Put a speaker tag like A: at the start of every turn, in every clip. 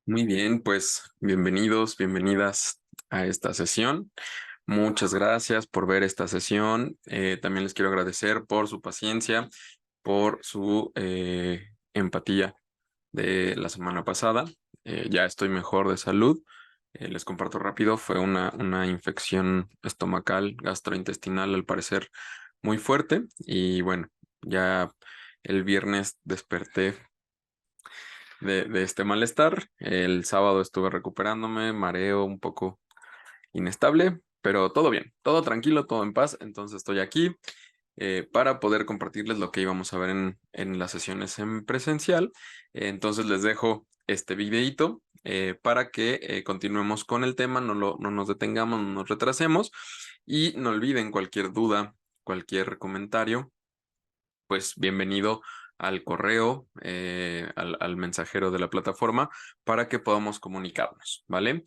A: Muy bien, pues bienvenidos, bienvenidas a esta sesión. Muchas gracias por ver esta sesión. También les quiero agradecer por su paciencia, por su empatía de la semana pasada. Ya estoy mejor de salud. Les comparto rápido, fue una infección estomacal, gastrointestinal, al parecer muy fuerte. Y bueno, ya el viernes desperté de este malestar. El sábado estuve recuperándome, mareo un poco inestable, pero todo bien, todo tranquilo, todo en paz. Entonces estoy aquí para poder compartirles lo que íbamos a ver en las sesiones en presencial. Entonces les dejo este videíto para que continuemos con el tema, no nos detengamos, no nos retrasemos y no olviden cualquier duda, cualquier comentario, pues bienvenido al correo, al mensajero de la plataforma para que podamos comunicarnos, ¿vale?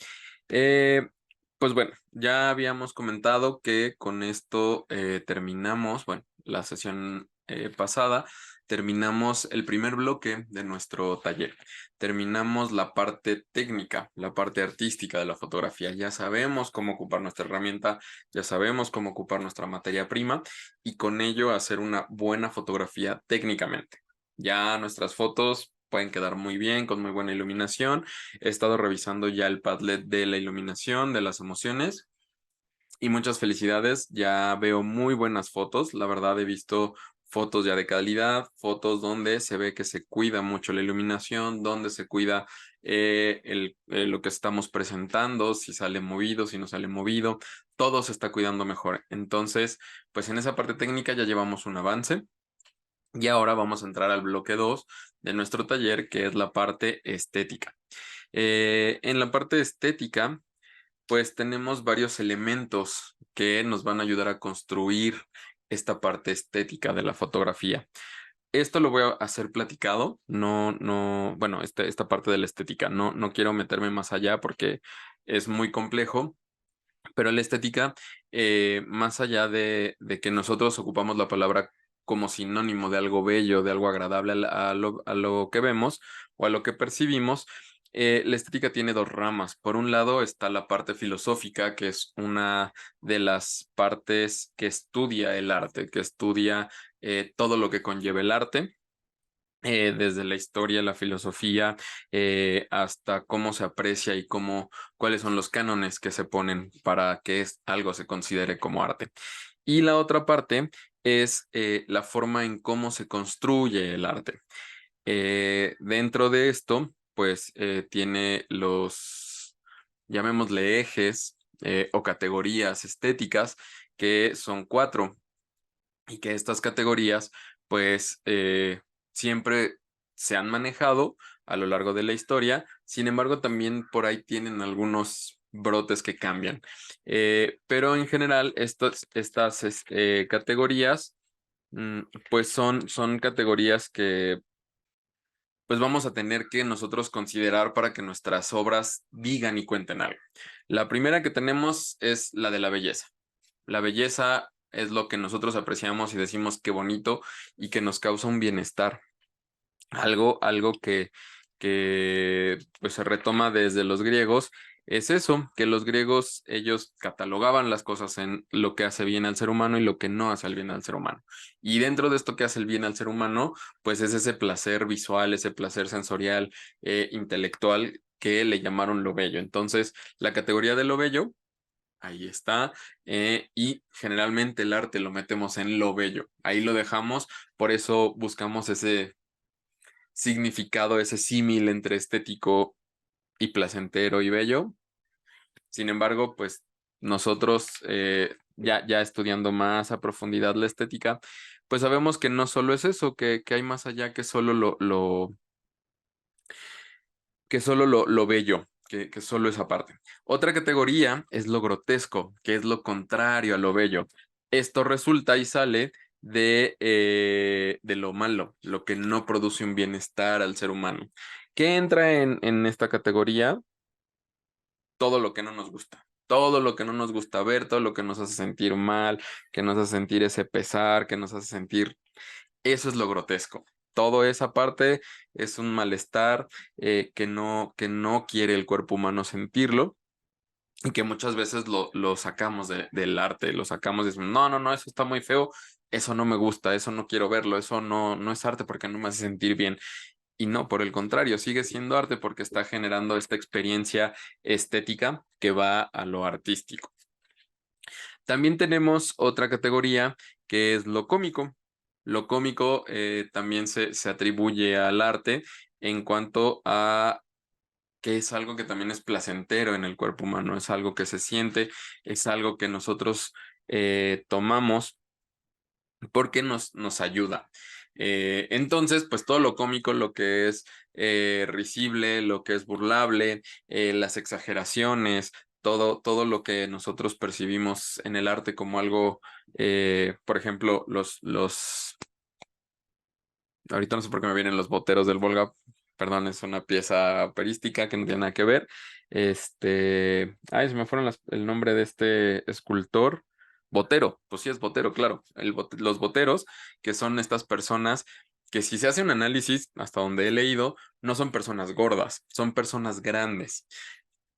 A: Eh, pues bueno, ya habíamos comentado que con esto terminamos, bueno, la sesión pasada, terminamos el primer bloque de nuestro taller. Terminamos la parte técnica, la parte artística de la fotografía. Ya sabemos cómo ocupar nuestra herramienta, ya sabemos cómo ocupar nuestra materia prima y con ello hacer una buena fotografía técnicamente. Ya nuestras fotos pueden quedar muy bien, con muy buena iluminación. He estado revisando ya el Padlet de la iluminación, de las emociones. Y muchas felicidades, ya veo muy buenas fotos. La verdad he visto fotos ya de calidad, fotos donde se ve que se cuida mucho la iluminación, donde se cuida lo que estamos presentando, si sale movido, si no sale movido, todo se está cuidando mejor. Entonces, pues en esa parte técnica ya llevamos un avance. Y ahora vamos a entrar al bloque 2 de nuestro taller, que es la parte estética. En la parte estética, pues tenemos varios elementos que nos van a ayudar a construir esta parte estética de la fotografía. Esto lo voy a hacer platicado, bueno, esta parte de la estética, no quiero meterme más allá porque es muy complejo, pero la estética, más allá de que nosotros ocupamos la palabra como sinónimo de algo bello, de algo agradable a lo que vemos o a lo que percibimos, la estética tiene dos ramas. Por un lado está la parte filosófica, que es una de las partes que estudia el arte, que estudia todo lo que conlleva el arte. Desde la historia, la filosofía, hasta cómo se aprecia y cuáles son los cánones que se ponen para que algo se considere como arte. Y la otra parte es la forma en cómo se construye el arte. Dentro de esto, pues tiene llamémosle ejes o categorías estéticas, que son cuatro, y que estas categorías, pues siempre se han manejado a lo largo de la historia. Sin embargo, también por ahí tienen algunos brotes que cambian. Pero en general, estas categorías, mm, pues son categorías que pues vamos a tener que nosotros considerar para que nuestras obras digan y cuenten algo. La primera que tenemos es la de la belleza. La belleza es lo que nosotros apreciamos y decimos qué bonito y que nos causa un bienestar. Algo que pues se retoma desde los griegos, es eso, que los griegos ellos catalogaban las cosas en lo que hace bien al ser humano y lo que no hace el bien al ser humano. Y dentro de esto que hace el bien al ser humano, pues es ese placer visual, ese placer sensorial, intelectual, que le llamaron lo bello. Entonces, la categoría de lo bello, ahí está, y generalmente el arte lo metemos en lo bello, ahí lo dejamos, por eso buscamos ese significado, ese símil entre estético y placentero y bello. Sin embargo, pues nosotros, ya estudiando más a profundidad la estética, pues sabemos que no solo es eso, que hay más allá que solo lo bello, que solo esa parte. Otra categoría es lo grotesco, que es lo contrario a lo bello. Esto resulta y sale de lo malo, lo que no produce un bienestar al ser humano. ¿Qué entra en esta categoría? Todo lo que no nos gusta. Todo lo que no nos gusta ver, todo lo que nos hace sentir mal, que nos hace sentir ese pesar, que nos hace sentir... Eso es lo grotesco. toda esa parte es un malestar que no quiere el cuerpo humano sentirlo. Y que muchas veces lo sacamos del arte, lo sacamos y decimos, no, no, no, eso está muy feo, eso no me gusta, eso no quiero verlo, eso no, no es arte porque no me hace sentir bien. Y no, por el contrario, sigue siendo arte porque está generando esta experiencia estética que va a lo artístico. También tenemos otra categoría que es lo cómico. Lo cómico también se atribuye al arte en cuanto a que es algo que también es placentero en el cuerpo humano, es algo que se siente, es algo que nosotros tomamos porque nos ayuda. Entonces, pues todo lo cómico, lo que es risible, lo que es burlable, las exageraciones, todo lo que nosotros percibimos en el arte como algo, por ejemplo, ahorita no sé por qué me vienen los boteros del Volga, perdón, es una pieza operística que no tiene nada que ver. Ay, se me fueron el nombre de este escultor. Botero, pues sí es botero, claro. Los boteros, que son estas personas que si se hace un análisis, hasta donde he leído, no son personas gordas, son personas grandes.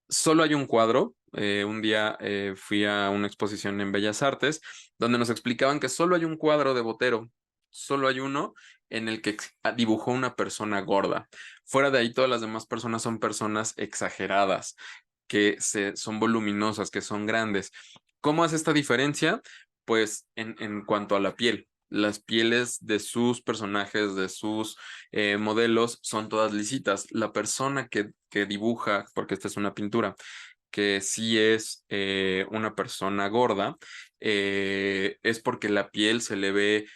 A: Solo hay un cuadro. Un día fui a una exposición en Bellas Artes donde nos explicaban que solo hay un cuadro de Botero, solo hay uno en el que dibujó una persona gorda. Fuera de ahí, todas las demás personas son personas exageradas, son voluminosas, que son grandes. ¿Cómo hace esta diferencia? Pues en cuanto a la piel. Las pieles de sus personajes, de sus modelos, son todas lisitas. La persona que dibuja, porque esta es una pintura, que sí es una persona gorda, es porque la piel se le ve,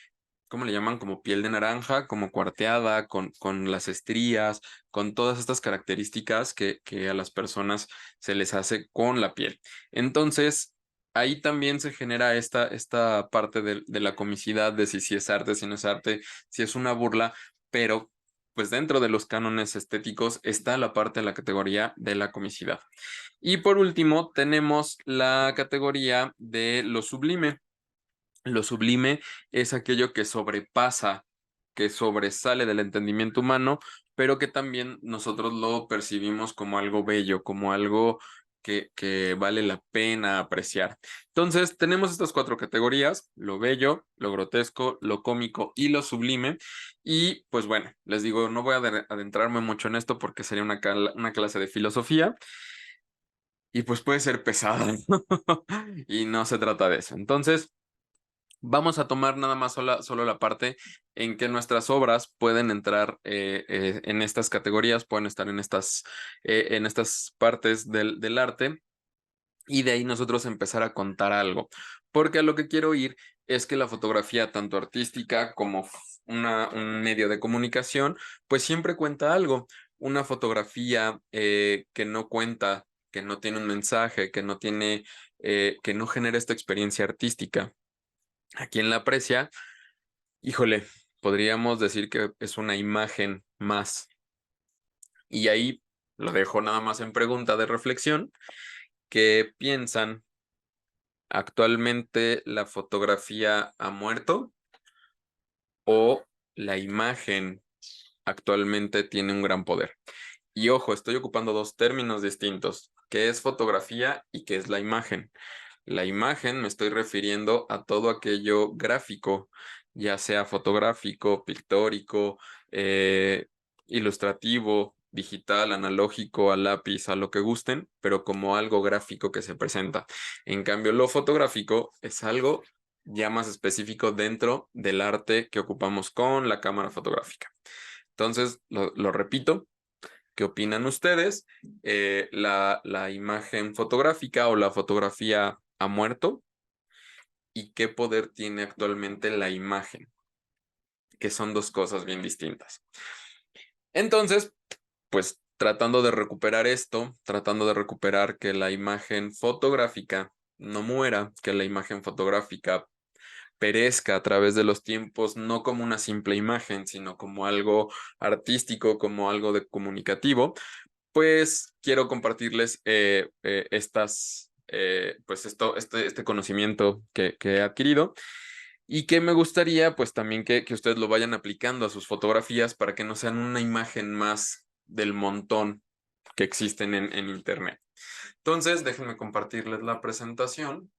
A: ¿cómo le llaman? Como piel de naranja, como cuarteada, con las estrías, con todas estas características que a las personas se les hace con la piel. Entonces, ahí también se genera esta parte de la comicidad, de si es arte, si no es arte, si es una burla, pero pues dentro de los cánones estéticos está la parte de la categoría de la comicidad. Y por último, tenemos la categoría de lo sublime. Lo sublime es aquello que sobrepasa, que sobresale del entendimiento humano, pero que también nosotros lo percibimos como algo bello, como algo que vale la pena apreciar. Entonces, tenemos estas cuatro categorías: lo bello, lo grotesco, lo cómico y lo sublime. Y pues bueno, les digo, no voy a adentrarme mucho en esto porque sería una clase de filosofía y pues puede ser pesada. Y no se trata de eso. Entonces, vamos a tomar nada más solo la parte en que nuestras obras pueden entrar en estas categorías, pueden estar en estas partes del arte, y de ahí nosotros empezar a contar algo. Porque a lo que quiero ir es que la fotografía, tanto artística como un medio de comunicación, pues siempre cuenta algo. Una fotografía que no cuenta, que no tiene un mensaje, que no genera esta experiencia artística. A quien la aprecia, híjole, podríamos decir que es una imagen más. Y ahí lo dejo nada más en pregunta de reflexión. ¿Qué piensan? ¿Actualmente la fotografía ha muerto o la imagen actualmente tiene un gran poder? Y ojo, estoy ocupando dos términos distintos: ¿qué es fotografía y qué es la imagen? La imagen me estoy refiriendo a todo aquello gráfico, ya sea fotográfico, pictórico, ilustrativo, digital, analógico, a lápiz, a lo que gusten, pero como algo gráfico que se presenta. En cambio, lo fotográfico es algo ya más específico dentro del arte que ocupamos con la cámara fotográfica. Entonces, lo repito. ¿Qué opinan ustedes? ¿La imagen fotográfica o la fotografía ha muerto? ¿Y qué poder tiene actualmente la imagen? Que son dos cosas bien distintas. Entonces, pues tratando de recuperar esto, tratando de recuperar que la imagen fotográfica no muera, que la imagen fotográfica perezca a través de los tiempos, no como una simple imagen, sino como algo artístico, como algo de comunicativo, pues quiero compartirles pues este conocimiento que he adquirido. y que me gustaría pues también que ustedes lo vayan aplicando a sus fotografías para que no sean una imagen más del montón que existen en internet. Entonces, déjenme compartirles la presentación.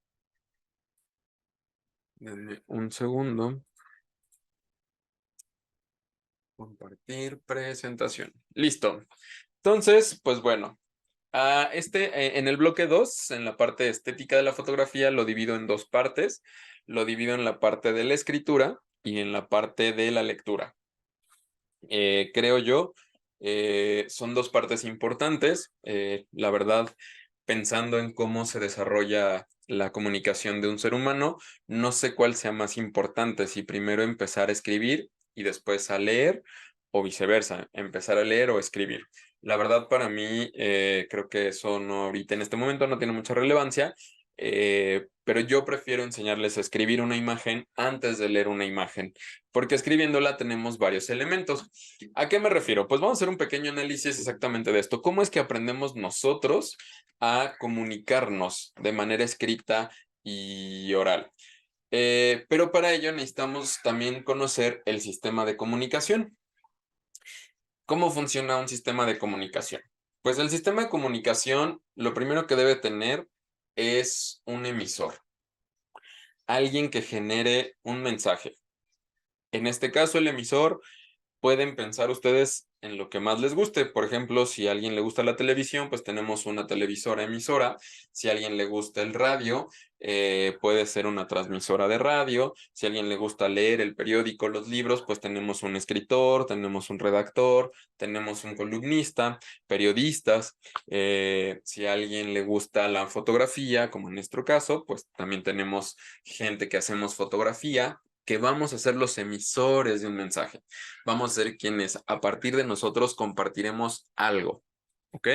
A: Denme un segundo. Compartir presentación. Listo. Entonces, pues bueno, en el bloque 2, en la parte estética de la fotografía, lo divido en dos partes. Lo divido en la parte de la escritura y en la parte de la lectura. Creo yo, son dos partes importantes. La verdad, pensando en cómo se desarrolla la comunicación de un ser humano, no sé cuál sea más importante, si primero empezar a escribir y después a leer, o viceversa, empezar a leer o escribir. La verdad, para mí, creo que eso no, ahorita en este momento no tiene mucha relevancia, pero yo prefiero enseñarles a escribir una imagen antes de leer una imagen, porque escribiéndola tenemos varios elementos. ¿A qué me refiero? Pues vamos a hacer un pequeño análisis exactamente de esto. ¿Cómo es que aprendemos nosotros a comunicarnos de manera escrita y oral? Pero para ello necesitamos también conocer el sistema de comunicación. ¿Cómo funciona un sistema de comunicación? Pues el sistema de comunicación, lo primero que debe tener es un emisor, alguien que genere un mensaje. En este caso, el emisor, pueden pensar ustedes en lo que más les guste. Por ejemplo, si a alguien le gusta la televisión, pues tenemos una televisora emisora. Si a alguien le gusta el radio, puede ser una transmisora de radio. Si a alguien le gusta leer el periódico, los libros, pues tenemos un escritor, tenemos un redactor, tenemos un columnista, periodistas. Si a alguien le gusta la fotografía, como en nuestro caso, pues también tenemos gente que hacemos fotografía, que vamos a ser los emisores de un mensaje. Vamos a ser quienes a partir de nosotros compartiremos algo, ¿ok?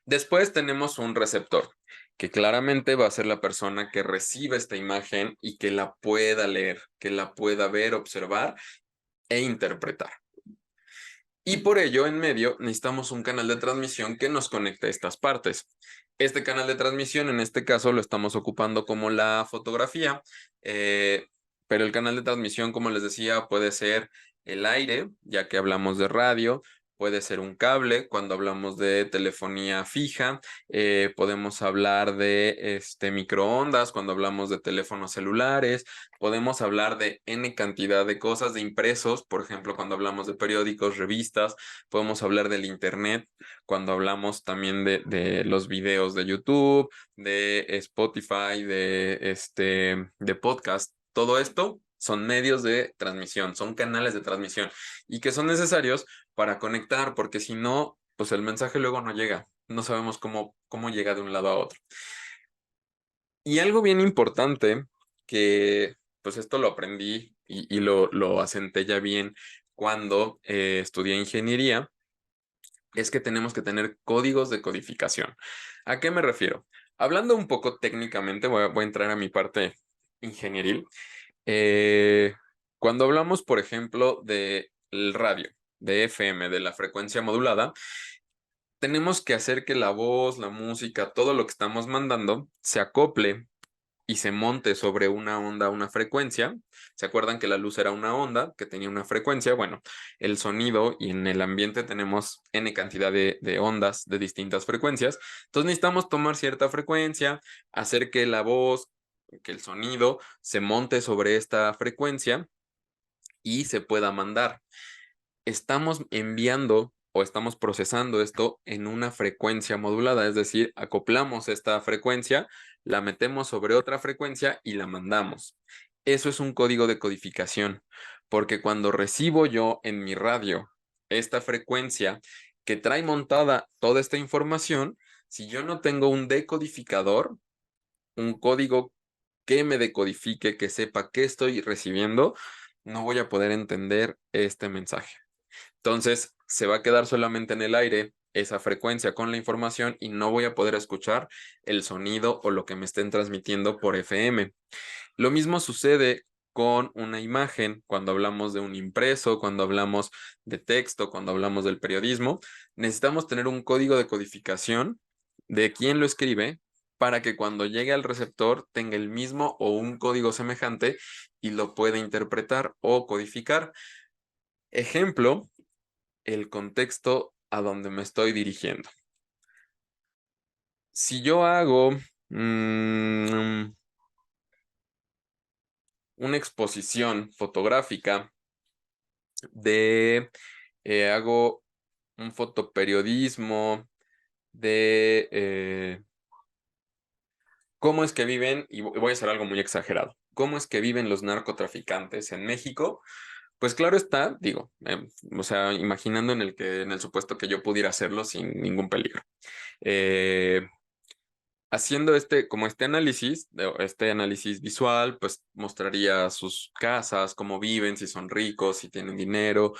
A: Después tenemos un receptor, que claramente va a ser la persona que recibe esta imagen y que la pueda leer, que la pueda ver, observar e interpretar. Y por ello, en medio, necesitamos un canal de transmisión que nos conecte a estas partes. Este canal de transmisión, en este caso, lo estamos ocupando como la fotografía, pero el canal de transmisión, como les decía, puede ser el aire, ya que hablamos de radio, puede ser un cable cuando hablamos de telefonía fija, podemos hablar de microondas cuando hablamos de teléfonos celulares, podemos hablar de N cantidad de cosas, de impresos, por ejemplo, cuando hablamos de periódicos, revistas, podemos hablar del internet, cuando hablamos también de los videos de YouTube, de Spotify, de podcast. Todo esto son medios de transmisión, son canales de transmisión y que son necesarios para conectar, porque si no, pues el mensaje luego no llega. No sabemos cómo llega de un lado a otro. Y algo bien importante que, pues esto lo aprendí y lo asenté ya bien cuando estudié ingeniería, es que tenemos que tener códigos de codificación. ¿A qué me refiero? Hablando un poco técnicamente, voy a entrar a mi parte ingenieril. Eh, Cuando hablamos, por ejemplo, del radio, de FM, de la frecuencia modulada, tenemos que hacer que la voz, la música, todo lo que estamos mandando se acople y se monte sobre una onda, una frecuencia. ¿Se acuerdan que la luz era una onda que tenía una frecuencia? Bueno, el sonido, y en el ambiente tenemos N cantidad de ondas de distintas frecuencias. Entonces necesitamos tomar cierta frecuencia, hacer que la voz, que el sonido se monte sobre esta frecuencia y se pueda mandar. Estamos enviando o estamos procesando esto en una frecuencia modulada, es decir, acoplamos esta frecuencia, la metemos sobre otra frecuencia y la mandamos. Eso es un código de codificación, porque cuando recibo yo en mi radio esta frecuencia que trae montada toda esta información, si yo no tengo un decodificador, un código que me decodifique, que sepa qué estoy recibiendo, no voy a poder entender este mensaje. Entonces, se va a quedar solamente en el aire esa frecuencia con la información y no voy a poder escuchar el sonido o lo que me estén transmitiendo por FM. Lo mismo sucede con una imagen cuando hablamos de un impreso, cuando hablamos de texto, cuando hablamos del periodismo. Necesitamos tener un código de codificación de quién lo escribe, para que cuando llegue al receptor tenga el mismo o un código semejante y lo pueda interpretar o codificar. Ejemplo, el contexto a donde me estoy dirigiendo. Si yo hago una exposición fotográfica hago un fotoperiodismo de cómo es que viven, y voy a hacer algo muy exagerado, cómo es que viven los narcotraficantes en México. Pues claro está, digo, o sea, imaginando en el supuesto que yo pudiera hacerlo sin ningún peligro. Eh, Haciendo como este análisis visual, pues mostraría sus casas, cómo viven, si son ricos, si tienen dinero,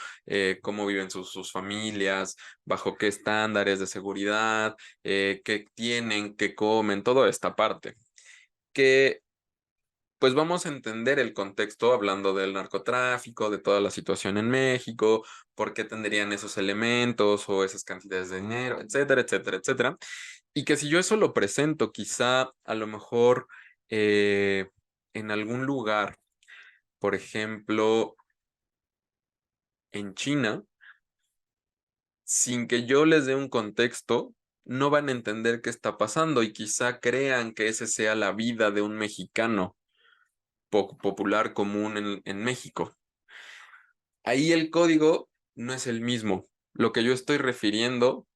A: cómo viven sus familias, bajo qué estándares de seguridad, qué tienen, qué comen, toda esta parte. Que pues vamos a entender el contexto hablando del narcotráfico, de toda la situación en México, por qué tendrían esos elementos o esas cantidades de dinero, etcétera, etcétera, etcétera. Y que si yo eso lo presento, quizá a lo mejor eh, en algún lugar, por ejemplo, en China, sin que yo les dé un contexto, no van a entender qué está pasando y quizá crean que ese sea la vida de un mexicano popular común en México. Ahí el código no es el mismo. Lo que yo estoy refiriendo,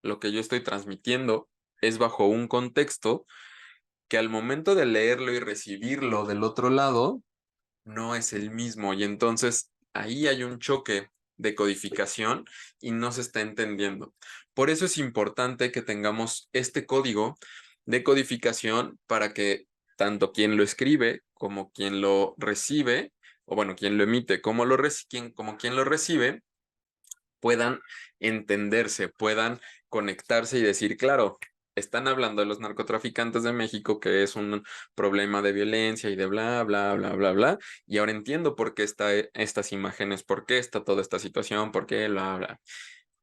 A: lo que yo estoy transmitiendo, es bajo un contexto que al momento de leerlo y recibirlo del otro lado, no es el mismo. Y entonces ahí hay un choque de codificación y no se está entendiendo. Por eso es importante que tengamos este código de codificación para que tanto quien lo escribe como quien lo recibe, o bueno, quien lo emite como, como quien lo recibe, puedan entenderse, puedan conectarse y decir, claro, están hablando de los narcotraficantes de México, que es un problema de violencia y de bla, bla, bla, bla, bla, y ahora entiendo por qué está estas imágenes, por qué está toda esta situación, por qué, bla, bla.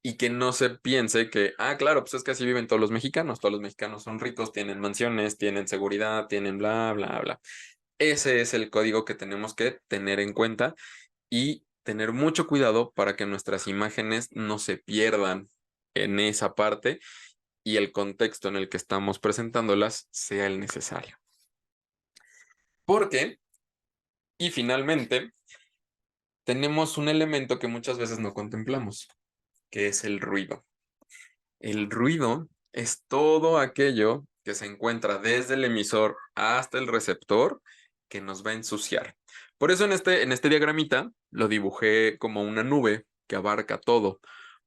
A: Y que no se piense que, ah, claro, pues es que así viven todos los mexicanos son ricos, tienen mansiones, tienen seguridad, tienen bla, bla, bla. Ese es el código que tenemos que tener en cuenta y tener mucho cuidado para que nuestras imágenes no se pierdan en esa parte y el contexto en el que estamos presentándolas sea el necesario. Porque, y finalmente, tenemos un elemento que muchas veces no contemplamos, que es el ruido. El ruido es todo aquello que se encuentra desde el emisor hasta el receptor que nos va a ensuciar. Por eso en este diagramita lo dibujé como una nube que abarca todo,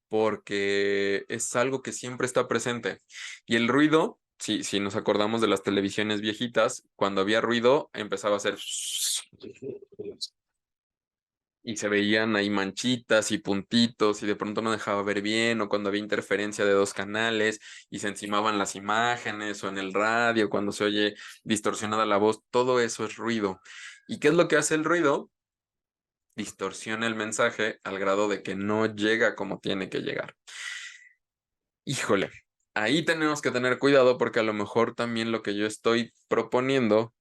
A: porque es algo que siempre está presente. Y el ruido, si nos acordamos de las televisiones viejitas, cuando había ruido empezaba a hacer y se veían ahí manchitas y puntitos y de pronto no dejaba ver bien, o cuando había interferencia de dos canales y se encimaban las imágenes, o en el radio cuando se oye distorsionada la voz, todo eso es ruido. ¿Y qué es lo que hace el ruido? Distorsiona el mensaje al grado de que no llega como tiene que llegar. Híjole, ahí tenemos que tener cuidado porque a lo mejor también lo que yo estoy proponiendo,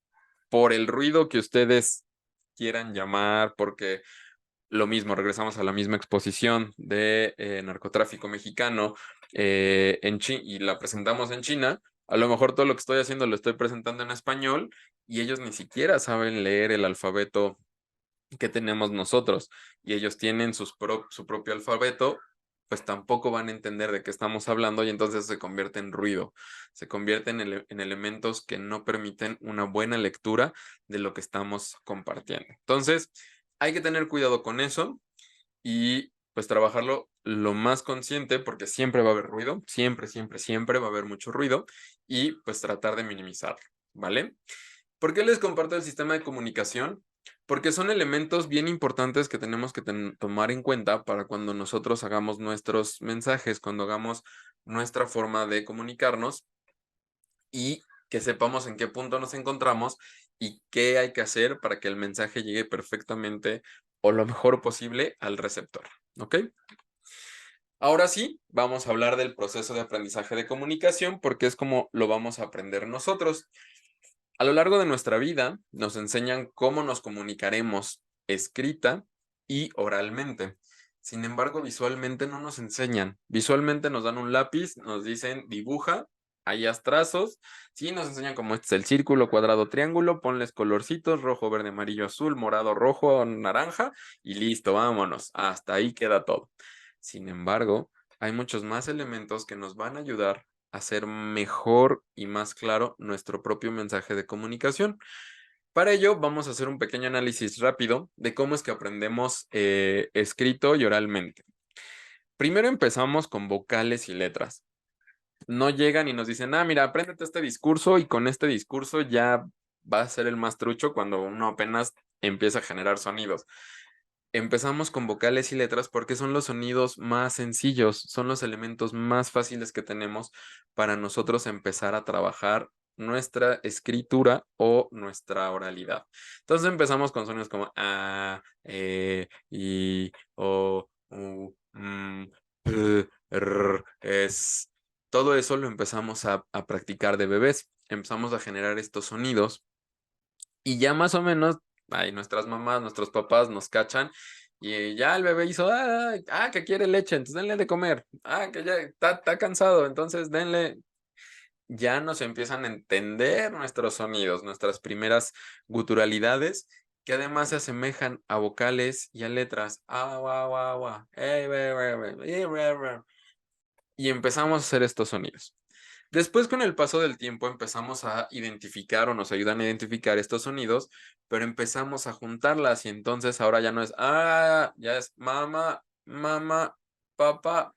A: por el ruido que ustedes quieran llamar, porque lo mismo, regresamos a la misma exposición de narcotráfico mexicano y la presentamos en China. A lo mejor todo lo que estoy haciendo lo estoy presentando en español y ellos ni siquiera saben leer el alfabeto que tenemos nosotros y ellos tienen su propio alfabeto, pues tampoco van a entender de qué estamos hablando y entonces se convierte en ruido, se convierte en elementos que no permiten una buena lectura de lo que estamos compartiendo. Entonces, hay que tener cuidado con eso y pues trabajarlo lo más consciente porque siempre va a haber ruido, siempre, siempre, siempre va a haber mucho ruido y pues tratar de minimizarlo, ¿vale? ¿Por qué les comparto el sistema de comunicación? Porque son elementos bien importantes que tenemos que tomar en cuenta para cuando nosotros hagamos nuestros mensajes, cuando hagamos nuestra forma de comunicarnos y que sepamos en qué punto nos encontramos y qué hay que hacer para que el mensaje llegue perfectamente o lo mejor posible al receptor. ¿Ok? Ahora sí, vamos a hablar del proceso de aprendizaje de comunicación porque es como lo vamos a aprender nosotros. A lo largo de nuestra vida nos enseñan cómo nos comunicaremos escrita y oralmente. Sin embargo, visualmente no nos enseñan. Visualmente nos dan un lápiz, nos dicen dibuja, ahí haz trazos. Sí, nos enseñan cómo este es el círculo, cuadrado, triángulo, ponles colorcitos, rojo, verde, amarillo, azul, morado, rojo, naranja y listo, vámonos. Hasta ahí queda todo. Sin embargo, hay muchos más elementos que nos van a ayudar a hacer mejor y más claro nuestro propio mensaje de comunicación. Para ello, vamos a hacer un pequeño análisis rápido de cómo es que aprendemos escrito y oralmente. Primero empezamos con vocales y letras. No llegan y nos dicen, ah, mira, apréndete este discurso y con este discurso ya va a ser el más trucho cuando uno apenas empieza a generar sonidos. Empezamos con vocales y letras porque son los sonidos más sencillos, son los elementos más fáciles que tenemos para nosotros empezar a trabajar nuestra escritura o nuestra oralidad. Entonces empezamos con sonidos como a, i, o, u, p, es. Todo eso lo empezamos a practicar de bebés. Empezamos a generar estos sonidos y ya más o menos, ay, nuestras mamás, nuestros papás nos cachan y ya el bebé hizo, que quiere leche, entonces denle de comer, que ya está cansado, entonces denle, ya nos empiezan a entender nuestros sonidos, nuestras primeras guturalidades, que además se asemejan a vocales y a letras, y empezamos a hacer estos sonidos. Después, con el paso del tiempo, empezamos a identificar o nos ayudan a identificar estos sonidos, pero empezamos a juntarlas y entonces ahora ya no es, ya es mamá, mamá, papá,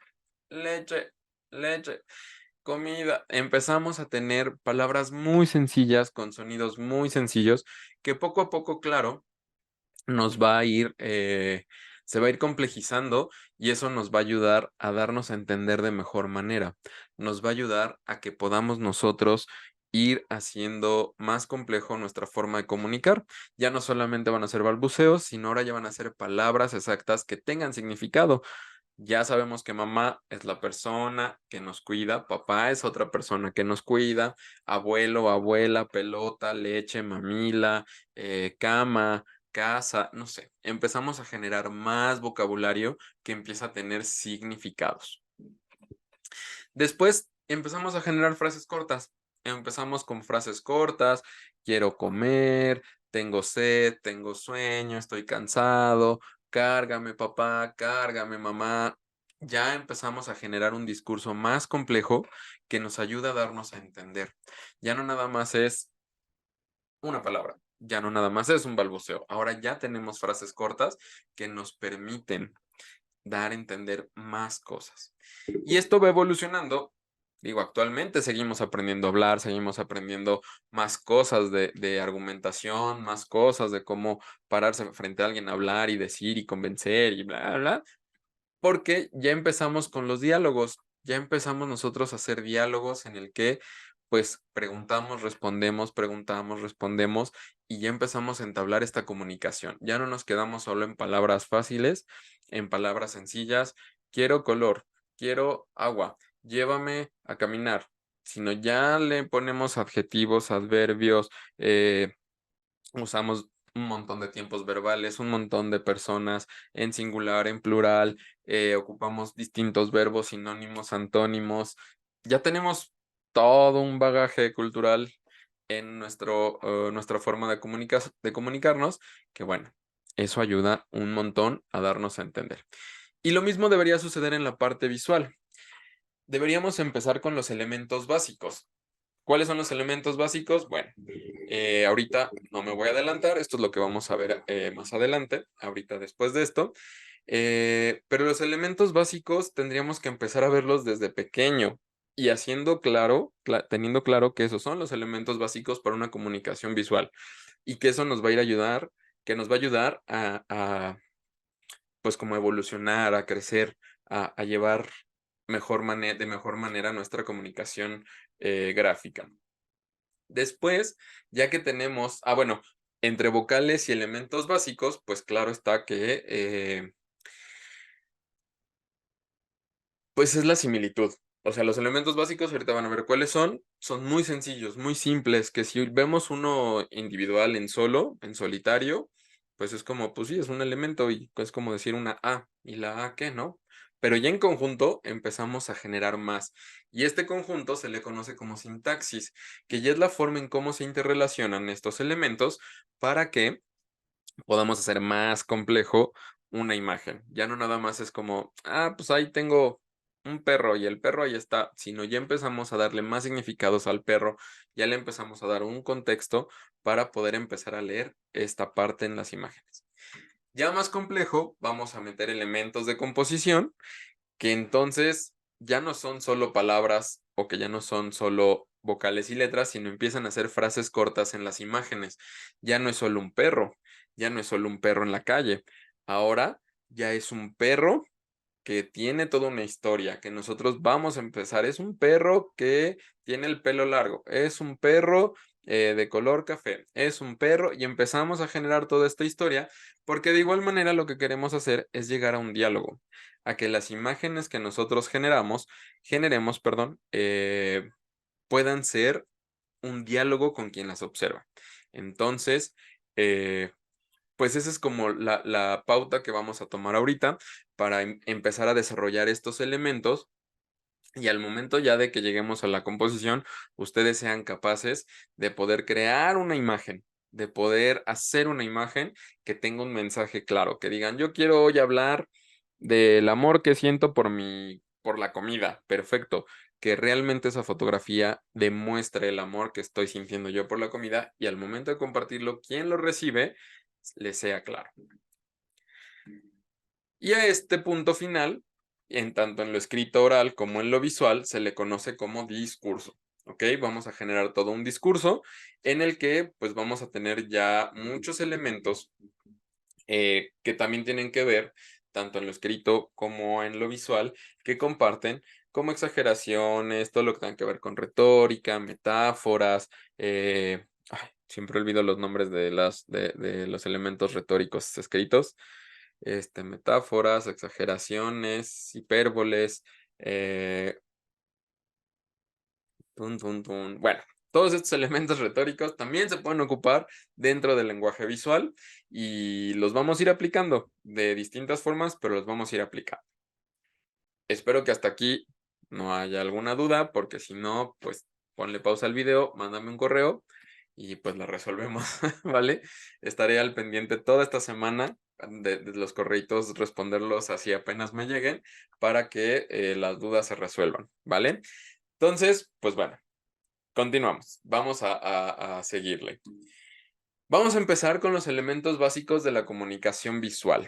A: leche, leche, comida. Empezamos a tener palabras muy sencillas con sonidos muy sencillos que poco a poco, claro, nos va a ir, se va a ir complejizando y eso nos va a ayudar a darnos a entender de mejor manera. Nos va a ayudar a que podamos nosotros ir haciendo más complejo nuestra forma de comunicar. Ya no solamente van a ser balbuceos, sino ahora ya van a ser palabras exactas que tengan significado. Ya sabemos que mamá es la persona que nos cuida, papá es otra persona que nos cuida, abuelo, abuela, pelota, leche, mamila, cama, casa, no sé. Empezamos a generar más vocabulario que empieza a tener significados. Después empezamos a generar frases cortas. Empezamos con frases cortas, quiero comer, tengo sed, tengo sueño, estoy cansado, cárgame papá, cárgame mamá. Ya empezamos a generar un discurso más complejo que nos ayuda a darnos a entender. Ya no nada más es una palabra, ya no nada más es un balbuceo. Ahora ya tenemos frases cortas que nos permiten dar a entender más cosas. Y esto va evolucionando. Digo, actualmente seguimos aprendiendo a hablar, seguimos aprendiendo más cosas de argumentación, más cosas de cómo pararse frente a alguien a hablar y decir y convencer y bla, bla, bla, porque ya empezamos con los diálogos, ya empezamos nosotros a hacer diálogos en el que pues preguntamos, respondemos y ya empezamos a entablar esta comunicación. Ya no nos quedamos solo en palabras fáciles, en palabras sencillas, quiero color, quiero agua, llévame a caminar, sino ya le ponemos adjetivos, adverbios, usamos un montón de tiempos verbales, un montón de personas en singular, en plural, ocupamos distintos verbos, sinónimos, antónimos. Ya tenemos todo un bagaje cultural en nuestra forma de comunicarnos, que bueno, eso ayuda un montón a darnos a entender. Y lo mismo debería suceder en la parte visual. Deberíamos empezar con los elementos básicos. ¿Cuáles son los elementos básicos? Bueno, ahorita no me voy a adelantar, esto es lo que vamos a ver más adelante, ahorita después de esto. Pero los elementos básicos tendríamos que empezar a verlos desde pequeño y haciendo claro, teniendo claro que esos son los elementos básicos para una comunicación visual y que eso nos va a ir a ayudar, que nos va a ayudar pues como evolucionar, a crecer, a llevar de mejor manera nuestra comunicación gráfica. Después, ya que tenemos, bueno, entre vocales y elementos básicos, pues claro está que Pues es la similitud. O sea, los elementos básicos, ahorita van a ver cuáles son muy sencillos, muy simples, que si vemos uno individual en solo, en solitario, pues es como, pues sí, es un elemento y es como decir una A, ¿y la A qué, no? Pero ya en conjunto empezamos a generar más. Y este conjunto se le conoce como sintaxis, que ya es la forma en cómo se interrelacionan estos elementos para que podamos hacer más complejo una imagen. Ya no nada más es como, pues ahí tengo un perro y el perro ahí está, sino ya empezamos a darle más significados al perro, ya le empezamos a dar un contexto para poder empezar a leer esta parte en las imágenes. Ya más complejo, vamos a meter elementos de composición que entonces ya no son solo palabras o que ya no son solo vocales y letras, sino empiezan a ser frases cortas en las imágenes. Ya no es solo un perro, ya no es solo un perro en la calle. Ahora ya es un perro que tiene toda una historia, que nosotros vamos a empezar. Es un perro que tiene el pelo largo, es un perro de color café, es un perro y empezamos a generar toda esta historia porque de igual manera lo que queremos hacer es llegar a un diálogo, a que las imágenes que nosotros generemos, perdón, puedan ser un diálogo con quien las observa. Entonces, eh, pues esa es como la pauta que vamos a tomar ahorita para empezar a desarrollar estos elementos y al momento ya de que lleguemos a la composición, ustedes sean capaces de poder crear una imagen, de poder hacer una imagen que tenga un mensaje claro, que digan, yo quiero hoy hablar del amor que siento por la comida, perfecto, que realmente esa fotografía demuestre el amor que estoy sintiendo yo por la comida y al momento de compartirlo, quien lo recibe, le sea claro. Y a este punto final, en tanto en lo escrito oral como en lo visual, se le conoce como discurso. ¿Ok? Vamos a generar todo un discurso en el que pues vamos a tener ya muchos elementos que también tienen que ver, tanto en lo escrito como en lo visual, que comparten como exageraciones, todo lo que tenga que ver con retórica, metáforas, siempre olvido los nombres de los elementos retóricos escritos, metáforas, exageraciones, hipérboles, eh, bueno, todos estos elementos retóricos también se pueden ocupar dentro del lenguaje visual y los vamos a ir aplicando de distintas formas, pero los vamos a ir aplicando. Espero que hasta aquí no haya alguna duda, porque si no, pues ponle pausa al video, mándame un correo y pues la resolvemos, ¿vale? Estaré al pendiente toda esta semana de los correitos, responderlos así apenas me lleguen para que las dudas se resuelvan, ¿vale? Entonces, pues bueno, continuamos. Vamos a seguirle. Vamos a empezar con los elementos básicos de la comunicación visual.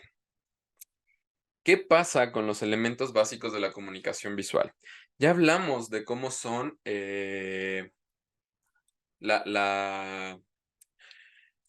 A: ¿Qué pasa con los elementos básicos de la comunicación visual? Ya hablamos de cómo son la, la,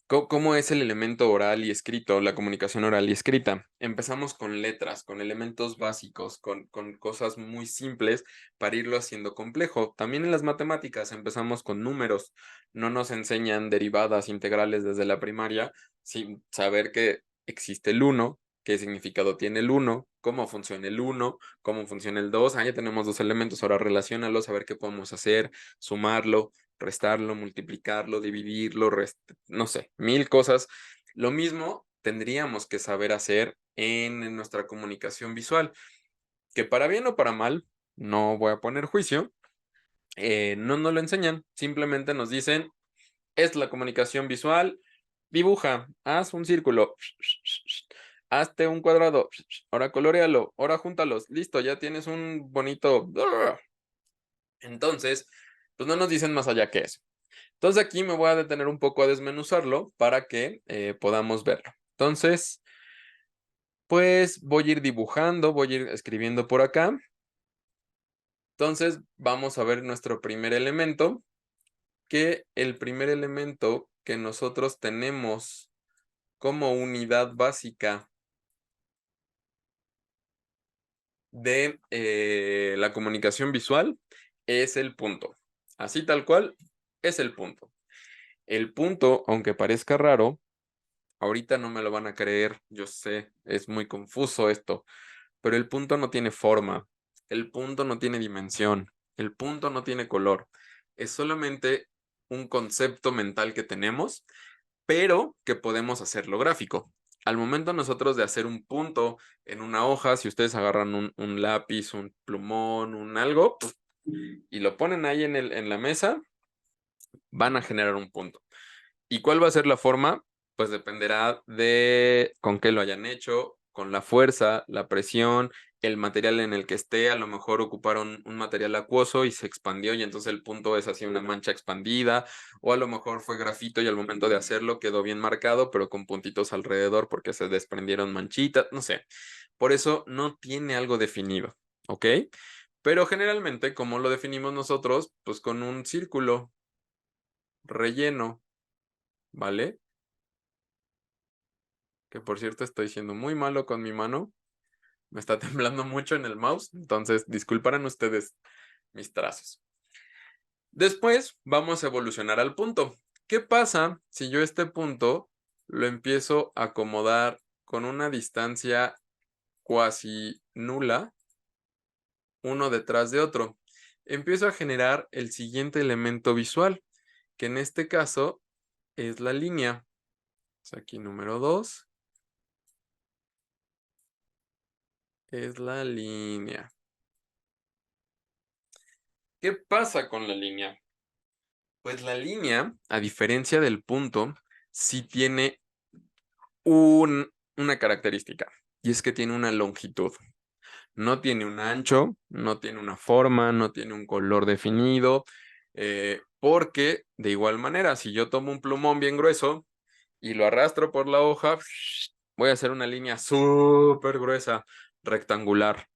A: cómo es el elemento oral y escrito, la comunicación oral y escrita. Empezamos con letras, con elementos básicos, con cosas muy simples para irlo haciendo complejo. También en las matemáticas empezamos con números. No nos enseñan derivadas integrales desde la primaria sin saber que existe el 1, qué significado tiene el 1, cómo funciona el 1, cómo funciona el 2. Ya tenemos dos elementos, ahora relaciónalos, a ver qué podemos hacer, sumarlo, restarlo, multiplicarlo, dividirlo, no sé, mil cosas. Lo mismo tendríamos que saber hacer en nuestra comunicación visual, que para bien o para mal, no voy a poner juicio, no nos lo enseñan, simplemente nos dicen, es la comunicación visual, dibuja, haz un círculo, hazte un cuadrado, ahora coloréalo, ahora júntalos, listo, ya tienes un bonito... Entonces, pues no nos dicen más allá que eso. Entonces aquí me voy a detener un poco a desmenuzarlo para que podamos verlo. Entonces, pues voy a ir dibujando, voy a ir escribiendo por acá. Entonces vamos a ver nuestro primer elemento, que el primer elemento que nosotros tenemos como unidad básica de la comunicación visual es el punto. Así tal cual, es el punto. El punto, aunque parezca raro, ahorita no me lo van a creer, yo sé, es muy confuso esto, pero el punto no tiene forma. El punto no tiene dimensión, el punto no tiene color. Es solamente un concepto mental que tenemos, pero que podemos hacerlo gráfico. Al momento nosotros de hacer un punto en una hoja, si ustedes agarran un lápiz, un plumón, un algo, y lo ponen ahí en la mesa, van a generar un punto. ¿Y cuál va a ser la forma? Pues dependerá de con qué lo hayan hecho, con la fuerza, la presión, el material en el que esté. A lo mejor ocuparon un material acuoso y se expandió y entonces el punto es así una mancha expandida. O a lo mejor fue grafito y al momento de hacerlo quedó bien marcado, pero con puntitos alrededor porque se desprendieron manchitas. No sé. Por eso no tiene algo definido. ¿Ok? Pero generalmente, como lo definimos nosotros? Pues con un círculo relleno, ¿vale? Que por cierto estoy siendo muy malo con mi mano. Me está temblando mucho en el mouse, entonces disculparán ustedes mis trazos. Después vamos a evolucionar al punto. ¿Qué pasa si yo este punto lo empiezo a acomodar con una distancia cuasi nula, uno detrás de otro? Empiezo a generar el siguiente elemento visual, que en este caso es la línea. Aquí número 2 es la línea. ¿Qué pasa con la línea? Pues la línea, a diferencia del punto, sí tiene una característica, y es que tiene una longitud. No tiene un ancho, no tiene una forma, no tiene un color definido, porque de igual manera, si yo tomo un plumón bien grueso y lo arrastro por la hoja, voy a hacer una línea súper gruesa, rectangular.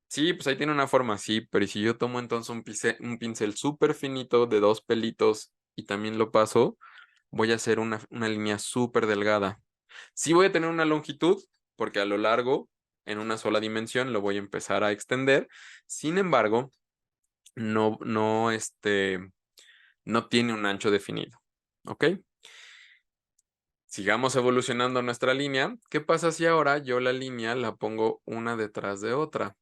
A: Sí, pues ahí tiene una forma, sí, pero ¿y si yo tomo entonces un pincel súper finito de 2 pelitos y también lo paso, voy a hacer una línea súper delgada? Sí voy a tener una longitud, porque a lo largo, en una sola dimensión, lo voy a empezar a extender. Sin embargo, no tiene un ancho definido. ¿Ok? Sigamos evolucionando nuestra línea. ¿Qué pasa si ahora yo la línea la pongo una detrás de otra?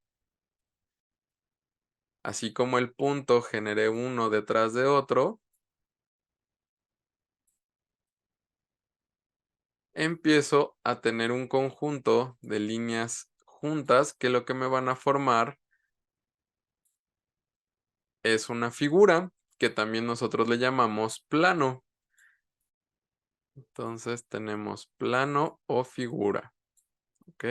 A: Así como el punto generé uno detrás de otro, empiezo a tener un conjunto de líneas juntas que lo que me van a formar es una figura que también nosotros le llamamos plano. Entonces tenemos plano o figura. ¿Ok?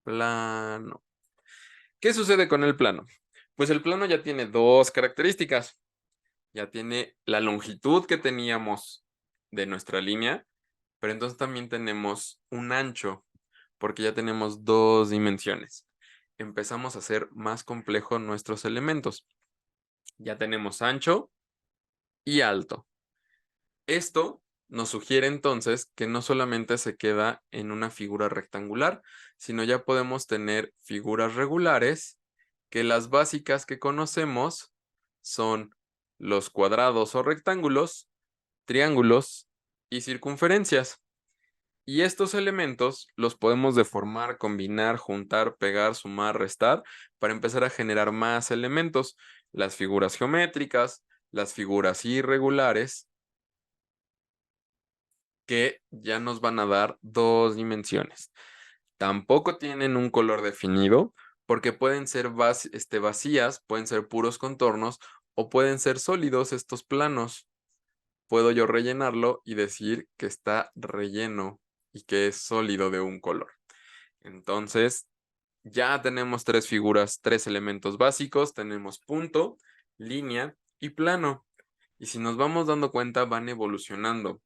A: Plano. ¿Qué sucede con el plano? Pues el plano ya tiene dos características. Ya tiene la longitud que teníamos de nuestra línea, pero entonces también tenemos un ancho, porque ya tenemos dos dimensiones. Empezamos a hacer más complejos nuestros elementos. Ya tenemos ancho y alto. Esto nos sugiere entonces que no solamente se queda en una figura rectangular, sino ya podemos tener figuras regulares, que las básicas que conocemos son los cuadrados o rectángulos, triángulos y circunferencias. Y estos elementos los podemos deformar, combinar, juntar, pegar, sumar, restar, para empezar a generar más elementos. Las figuras geométricas, las figuras irregulares, que ya nos van a dar dos dimensiones. Tampoco tienen un color definido, porque pueden ser vacías, pueden ser puros contornos o pueden ser sólidos estos planos. Puedo yo rellenarlo y decir que está relleno y que es sólido de un color. Entonces, ya tenemos tres figuras, tres elementos básicos. Tenemos punto, línea y plano. Y si nos vamos dando cuenta, van evolucionando.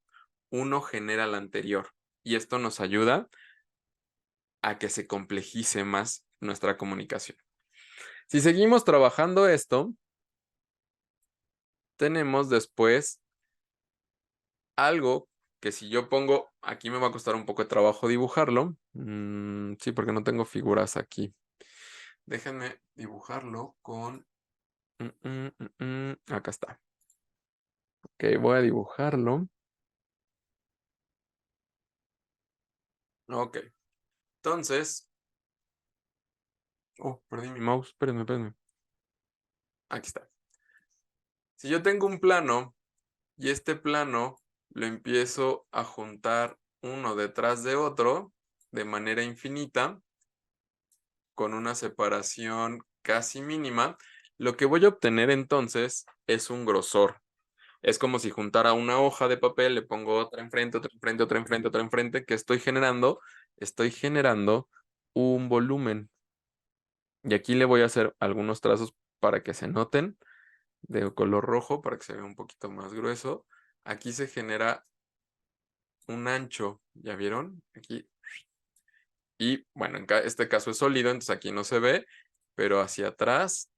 A: Uno genera al anterior. Y esto nos ayuda a que se complejice más nuestra comunicación. Si seguimos trabajando esto, tenemos después algo que si yo pongo, aquí me va a costar un poco de trabajo dibujarlo. Sí, porque no tengo figuras aquí. Déjenme dibujarlo con... Acá está. Ok, voy a dibujarlo. Ok, entonces Oh, perdí mi mouse. Espérenme. Aquí está. Si yo tengo un plano y este plano lo empiezo a juntar uno detrás de otro de manera infinita, con una separación casi mínima, lo que voy a obtener entonces es un grosor. Es como si juntara una hoja de papel, le pongo otra enfrente, otra enfrente, otra enfrente, otra enfrente, que estoy generando un volumen. Y aquí le voy a hacer algunos trazos para que se noten de color rojo, para que se vea un poquito más grueso. Aquí se genera un ancho, ¿ya vieron? Aquí. Y bueno, en este caso es sólido, entonces aquí no se ve, pero hacia atrás,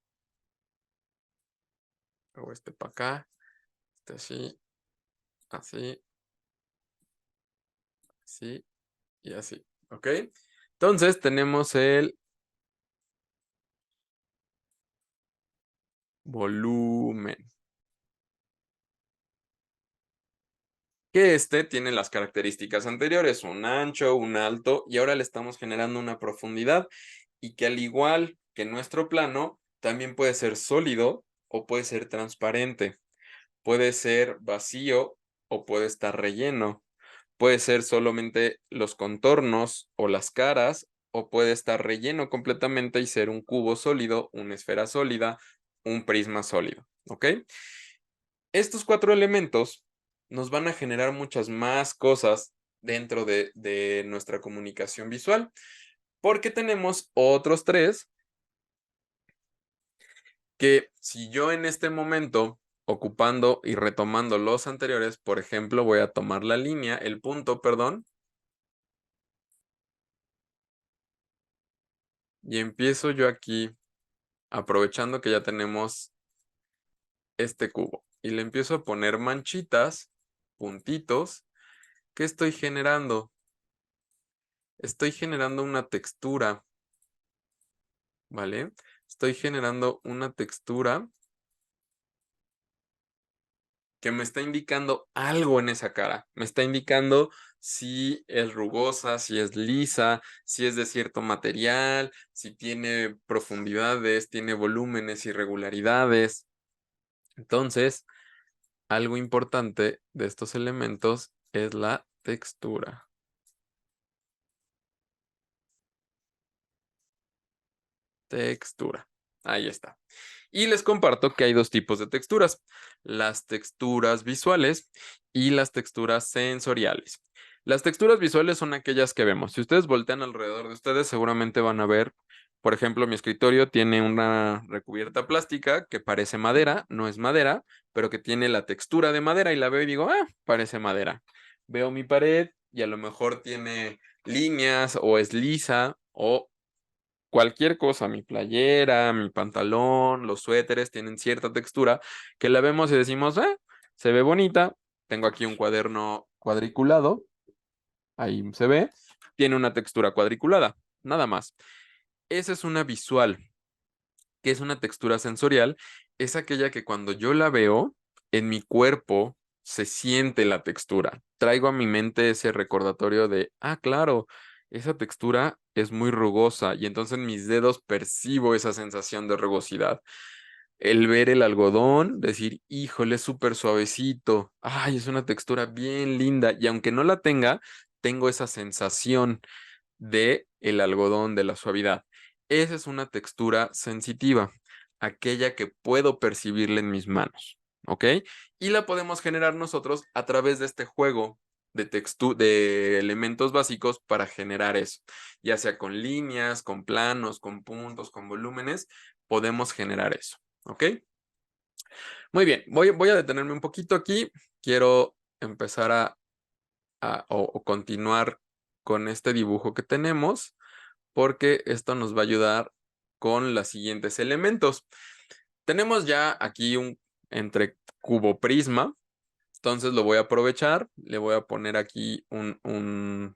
A: hago este para acá, este así, así, así y así, ¿ok? Entonces tenemos el volumen, que este tiene las características anteriores, un ancho, un alto, y ahora le estamos generando una profundidad, y que al igual que nuestro plano, también puede ser sólido o puede ser transparente, puede ser vacío o puede estar relleno, puede ser solamente los contornos o las caras, o puede estar relleno completamente y ser un cubo sólido, una esfera sólida, un prisma sólido, ¿ok? Estos cuatro elementos nos van a generar muchas más cosas dentro de nuestra comunicación visual, porque tenemos otros tres que, si yo en este momento, ocupando y retomando los anteriores, por ejemplo, voy a tomar la línea, el punto, perdón, y empiezo yo aquí, aprovechando que ya tenemos este cubo, y le empiezo a poner manchitas, puntitos. ¿Qué estoy generando? Estoy generando una textura, ¿vale? Estoy generando una textura que me está indicando algo en esa cara. Me está indicando si es rugosa, si es lisa, si es de cierto material, si tiene profundidades, tiene volúmenes, irregularidades. Entonces, algo importante de estos elementos es la textura. Textura. Ahí está. Y les comparto que hay dos tipos de texturas: las texturas visuales y las texturas sensoriales. Las texturas visuales son aquellas que vemos. Si ustedes voltean alrededor de ustedes, seguramente van a ver, por ejemplo, mi escritorio tiene una recubierta plástica que parece madera, no es madera, pero que tiene la textura de madera, y la veo y digo, ah, parece madera. Veo mi pared y a lo mejor tiene líneas o es lisa, o cualquier cosa, mi playera, mi pantalón, los suéteres tienen cierta textura que la vemos y decimos, se ve bonita. Tengo aquí un cuaderno cuadriculado, ahí se ve, tiene una textura cuadriculada, nada más. Esa es una visual. Que es una textura sensorial? Es aquella que cuando yo la veo, en mi cuerpo se siente la textura. Traigo a mi mente ese recordatorio de, ah, claro, esa textura es muy rugosa, y entonces en mis dedos percibo esa sensación de rugosidad. El ver el algodón, decir, híjole, es súper suavecito, ay, es una textura bien linda, y aunque no la tenga, tengo esa sensación de el algodón, de la suavidad. Esa es una textura sensitiva, aquella que puedo percibirla en mis manos, ¿ok? Y la podemos generar nosotros a través de este juego de elementos básicos para generar eso, ya sea con líneas, con planos, con puntos, con volúmenes, podemos generar eso, ¿ok? Muy bien, voy a detenerme un poquito aquí. Quiero empezar o continuar con este dibujo que tenemos, porque esto nos va a ayudar con los siguientes elementos. Tenemos ya aquí un entre cubo prisma, entonces lo voy a aprovechar, le voy a poner aquí un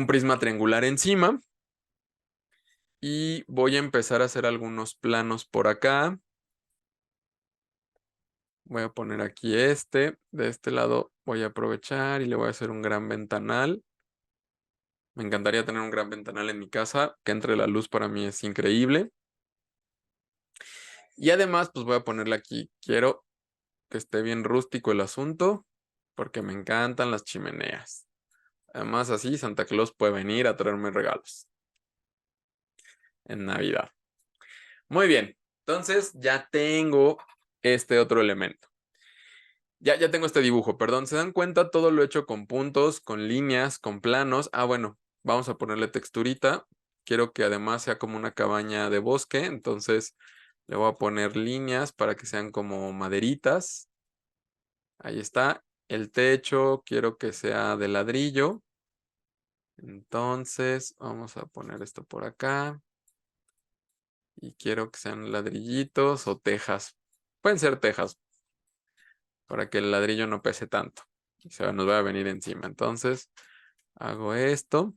A: prisma triangular encima, y voy a empezar a hacer algunos planos por acá. Voy a poner aquí de este lado voy a aprovechar y le voy a hacer un gran ventanal. Me encantaría tener un gran ventanal en mi casa, que entre la luz para mí es increíble. Y además, pues voy a ponerle aquí, quiero que esté bien rústico el asunto, porque me encantan las chimeneas. Además, así Santa Claus puede venir a traerme regalos en Navidad. Muy bien, entonces ya tengo este otro elemento. Ya tengo este dibujo, perdón. ¿Se dan cuenta? Todo lo he hecho con puntos, con líneas, con planos. Ah, bueno, vamos a ponerle texturita. Quiero que además sea como una cabaña de bosque, entonces le voy a poner líneas para que sean como maderitas. Ahí está. El techo quiero que sea de ladrillo. Entonces vamos a poner esto por acá. Y quiero que sean ladrillitos o tejas. Pueden ser tejas para que el ladrillo no pese tanto y se nos va a venir encima. Entonces hago esto.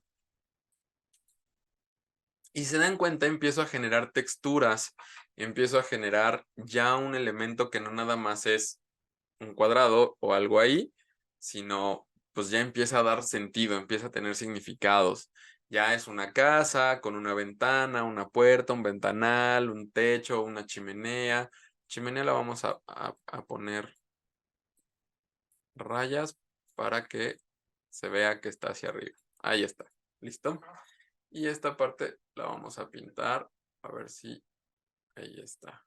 A: Y se dan cuenta, empiezo a generar texturas. Empiezo a generar ya un elemento que no nada más es un cuadrado o algo ahí, sino pues ya empieza a dar sentido, empieza a tener significados. Ya es una casa con una ventana, una puerta, un ventanal, un techo, una chimenea. Chimenea la vamos a poner rayas para que se vea que está hacia arriba. Ahí está, ¿listo? Y esta parte la vamos a pintar, a ver si ahí está.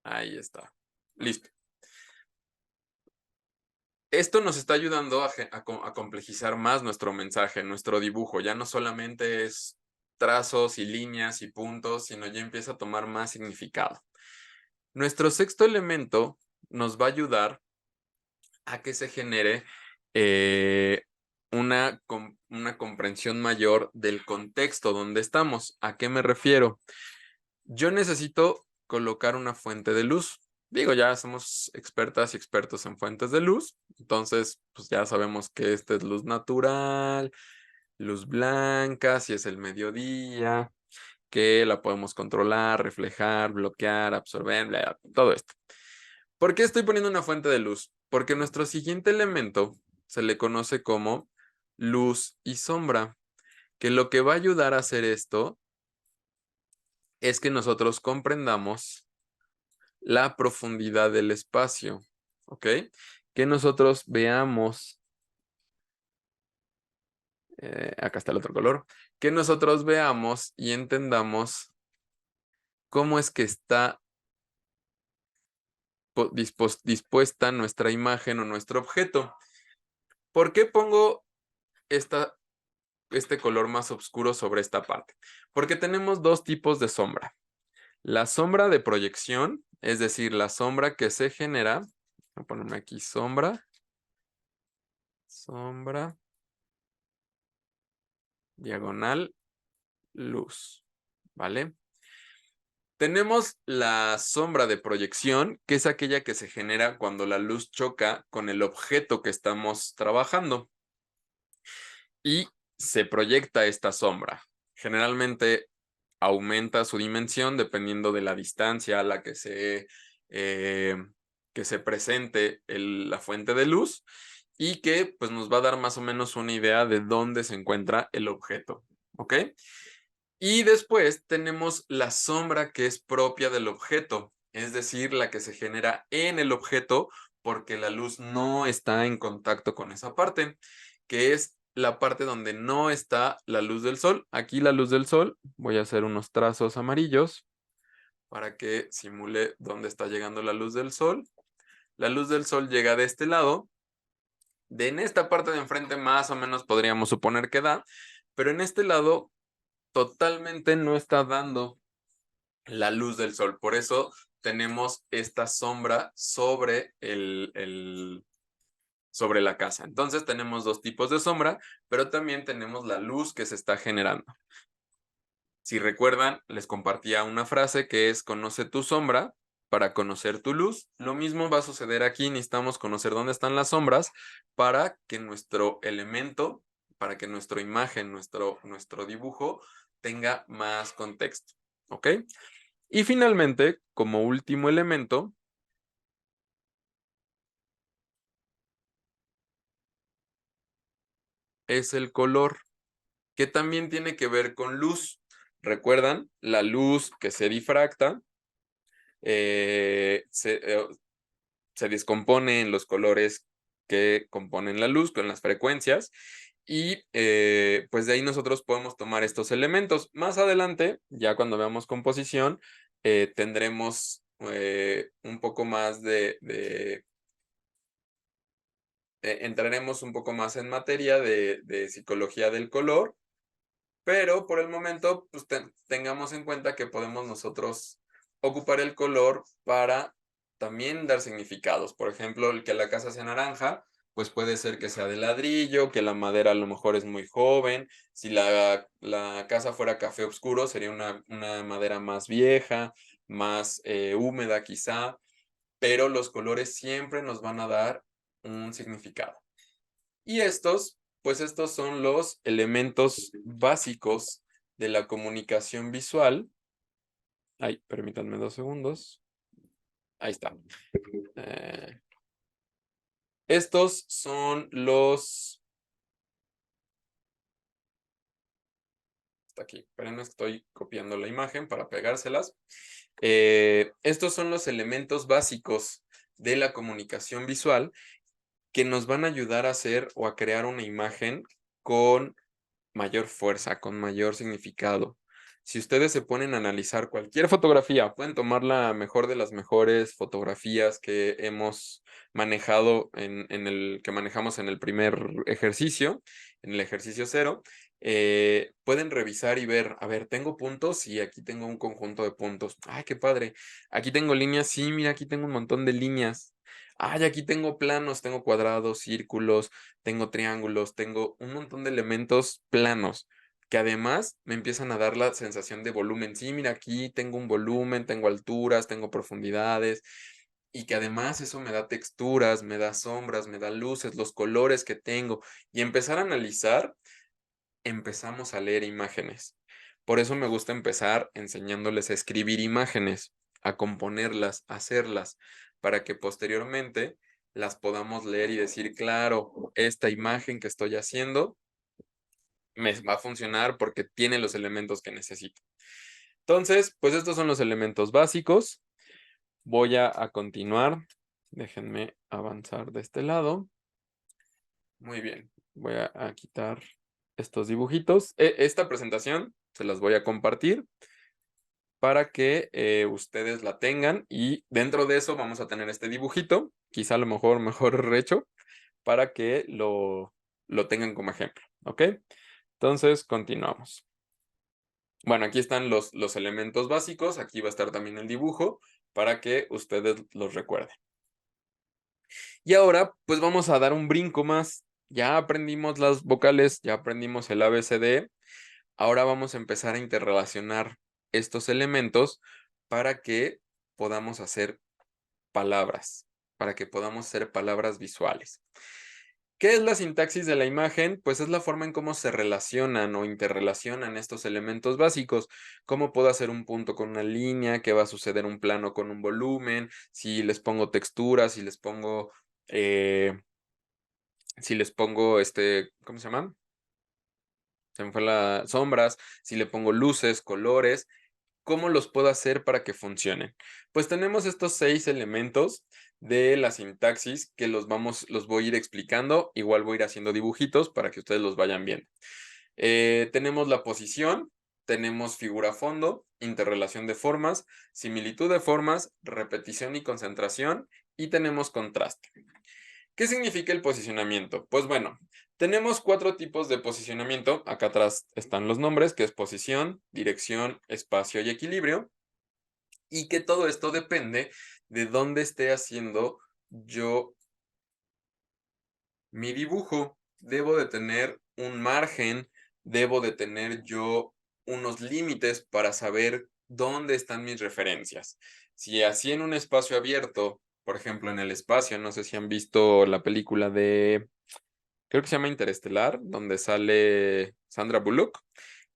A: Ahí está, listo. Esto nos está ayudando a complejizar más nuestro mensaje, nuestro dibujo. Ya no solamente es trazos y líneas y puntos, sino ya empieza a tomar más significado. Nuestro sexto elemento nos va a ayudar a que se genere una comprensión mayor del contexto donde estamos. ¿A qué me refiero? Yo necesito colocar una fuente de luz. Digo, ya somos expertas y expertos en fuentes de luz, entonces pues ya sabemos que esta es luz natural, luz blanca, si es el mediodía, que la podemos controlar, reflejar, bloquear, absorber, bla, bla, todo esto. ¿Por qué estoy poniendo una fuente de luz? Porque nuestro siguiente elemento se le conoce como luz y sombra, que lo que va a ayudar a hacer esto es que nosotros comprendamos la profundidad del espacio, ¿ok? Que nosotros veamos, acá está el otro color, que nosotros veamos y entendamos cómo es que está dispuesta nuestra imagen o nuestro objeto. ¿Por qué pongo este color más oscuro sobre esta parte? Porque tenemos dos tipos de sombra. La sombra de proyección, es decir, la sombra que se genera, voy a ponerme aquí sombra, diagonal, luz, ¿vale? Tenemos la sombra de proyección, que es aquella que se genera cuando la luz choca con el objeto que estamos trabajando y se proyecta esta sombra. Generalmente aumenta su dimensión dependiendo de la distancia a la que se presente la fuente de luz y que pues, nos va a dar más o menos una idea de dónde se encuentra el objeto. ¿Ok? Y después tenemos la sombra que es propia del objeto, es decir, la que se genera en el objeto porque la luz no está en contacto con esa parte, que es la parte donde no está la luz del sol. Aquí la luz del sol, voy a hacer unos trazos amarillos para que simule dónde está llegando la luz del sol. La luz del sol llega de este lado. En esta parte de enfrente más o menos podríamos suponer que da, pero en este lado totalmente no está dando la luz del sol. Por eso tenemos esta sombra sobre sobre la casa. Entonces tenemos dos tipos de sombra, pero también tenemos la luz que se está generando. Si recuerdan, les compartía una frase que es conoce tu sombra para conocer tu luz. Lo mismo va a suceder aquí. Necesitamos conocer dónde están las sombras para que nuestro elemento, para que nuestra imagen, nuestro dibujo tenga más contexto. ¿Ok? Y finalmente, como último elemento, es el color, que también tiene que ver con luz. ¿Recuerdan? La luz que se difracta se descompone en los colores que componen la luz, con las frecuencias, y pues de ahí nosotros podemos tomar estos elementos. Más adelante, ya cuando veamos composición, tendremos un poco más entraremos un poco más en materia de psicología del color, pero por el momento, pues tengamos en cuenta que podemos nosotros ocupar el color para también dar significados. Por ejemplo, el que la casa sea naranja, pues puede ser que sea de ladrillo, que la madera a lo mejor es muy joven. Si la casa fuera café oscuro, sería una madera más vieja, más húmeda quizá, pero los colores siempre nos van a dar un significado. Y pues estos son los elementos básicos de la comunicación visual. Ay, permítanme 2 segundos. Ahí está. Estos son los... Está aquí. Esperen, estoy copiando la imagen para pegárselas. Estos son los elementos básicos de la comunicación visual que nos van a ayudar a hacer o a crear una imagen con mayor fuerza, con mayor significado. Si ustedes se ponen a analizar cualquier fotografía, pueden tomar la mejor de las mejores fotografías que hemos manejado en el que manejamos en el primer ejercicio, en el ejercicio 0. Pueden revisar y ver, a ver, tengo puntos y aquí tengo un conjunto de puntos. Ay, qué padre. Aquí tengo líneas, sí, mira, aquí tengo un montón de líneas. Ay, aquí tengo planos, tengo cuadrados, círculos, tengo triángulos, tengo un montón de elementos planos que además me empiezan a dar la sensación de volumen. Sí, mira, aquí tengo un volumen, tengo alturas, tengo profundidades, y que además eso me da texturas, me da sombras, me da luces, los colores que tengo, y empezar a analizar, empezamos a leer imágenes. Por eso me gusta empezar enseñándoles a escribir imágenes, a componerlas, a hacerlas, para que posteriormente las podamos leer y decir, claro, esta imagen que estoy haciendo me va a funcionar porque tiene los elementos que necesito. Entonces, pues estos son los elementos básicos. Voy a continuar. Déjenme avanzar de este lado. Muy bien. Voy a quitar estos dibujitos. Esta presentación se las voy a compartir para que ustedes la tengan, y dentro de eso vamos a tener este dibujito, quizá a lo mejor hecho, para que lo tengan como ejemplo, ¿ok? Entonces, continuamos. Bueno, aquí están los elementos básicos, aquí va a estar también el dibujo para que ustedes los recuerden. Y ahora, pues vamos a dar un brinco más. Ya aprendimos las vocales, ya aprendimos el ABCD. Ahora vamos a empezar a interrelacionar estos elementos para que podamos hacer palabras, para que podamos hacer palabras visuales. ¿Qué es la sintaxis de la imagen? Pues es la forma en cómo se relacionan o interrelacionan estos elementos básicos. ¿Cómo puedo hacer un punto con una línea? ¿Qué va a suceder un plano con un volumen? Si les pongo texturas, si les pongo ¿cómo se llama? Se me fue las sombras, si le pongo luces, colores, ¿cómo los puedo hacer para que funcionen? Pues tenemos estos 6 elementos de la sintaxis que los voy a ir explicando. Igual voy a ir haciendo dibujitos para que ustedes los vayan viendo. Tenemos la posición, tenemos figura fondo, interrelación de formas, similitud de formas, repetición y concentración, y tenemos contraste. ¿Qué significa el posicionamiento? Pues bueno, tenemos 4 tipos de posicionamiento. Acá atrás están los nombres, que es posición, dirección, espacio y equilibrio. Y que todo esto depende de dónde esté haciendo yo mi dibujo. Debo de tener un margen, debo de tener yo unos límites para saber dónde están mis referencias. Si así en un espacio abierto, por ejemplo en el espacio, no sé si han visto la película creo que se llama Interestelar, donde sale Sandra Bullock,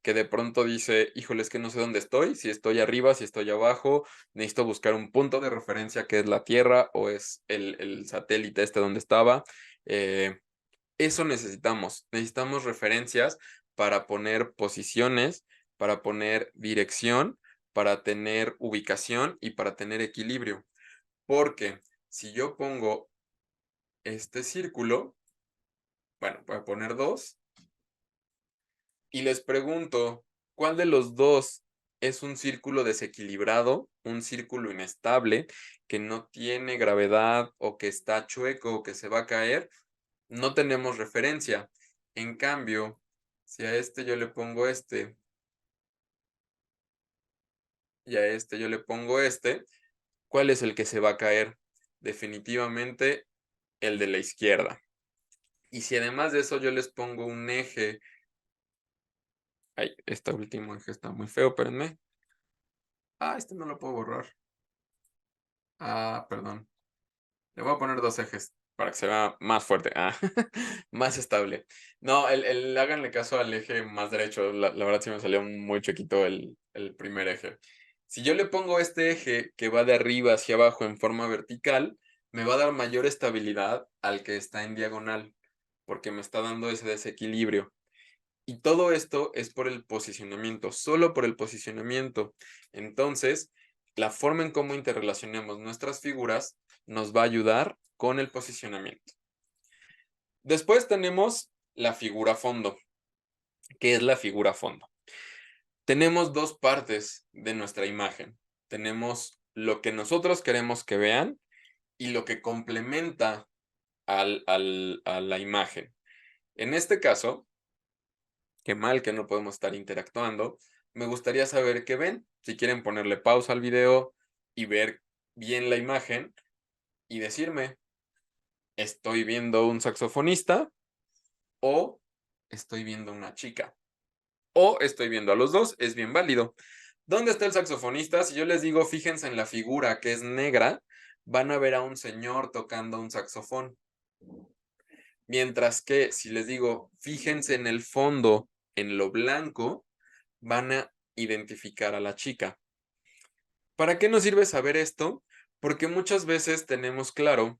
A: que de pronto dice, híjole, es que no sé dónde estoy, si estoy arriba, si estoy abajo, necesito buscar un punto de referencia que es la Tierra o es el satélite donde estaba. Eso necesitamos. Necesitamos referencias para poner posiciones, para poner dirección, para tener ubicación y para tener equilibrio. Porque si yo pongo este círculo, bueno, voy a poner dos, y les pregunto, ¿cuál de los dos es un círculo desequilibrado, un círculo inestable, que no tiene gravedad o que está chueco o que se va a caer? No tenemos referencia. En cambio, si a este yo le pongo este y a este yo le pongo este, ¿cuál es el que se va a caer? Definitivamente el de la izquierda. Y si además de eso yo les pongo un eje, ay, este último eje está muy feo, espérenme. Ah, este no lo puedo borrar. Ah, perdón. Le voy a poner dos ejes para que se vea más fuerte. Ah, más estable. No, háganle caso al eje más derecho. La verdad sí me salió muy chiquito el primer eje. Si yo le pongo este eje que va de arriba hacia abajo en forma vertical, me va a dar mayor estabilidad al que está en diagonal, porque me está dando ese desequilibrio. Y todo esto es por el posicionamiento, solo por el posicionamiento. Entonces, la forma en cómo interrelacionamos nuestras figuras nos va a ayudar con el posicionamiento. Después tenemos la figura fondo. ¿Qué es la figura fondo? Tenemos dos partes de nuestra imagen. Tenemos lo que nosotros queremos que vean y lo que complementa a la imagen. En este caso, qué mal que no podemos estar interactuando. Me gustaría saber qué ven. Si quieren ponerle pausa al video y ver bien la imagen y decirme, ¿estoy viendo un saxofonista o estoy viendo una chica? O estoy viendo a los dos, es bien válido. ¿Dónde está el saxofonista? Si yo les digo, fíjense en la figura que es negra, van a ver a un señor tocando un saxofón. Mientras que si les digo, fíjense en el fondo, en lo blanco, van a identificar a la chica. ¿Para qué nos sirve saber esto? Porque muchas veces tenemos claro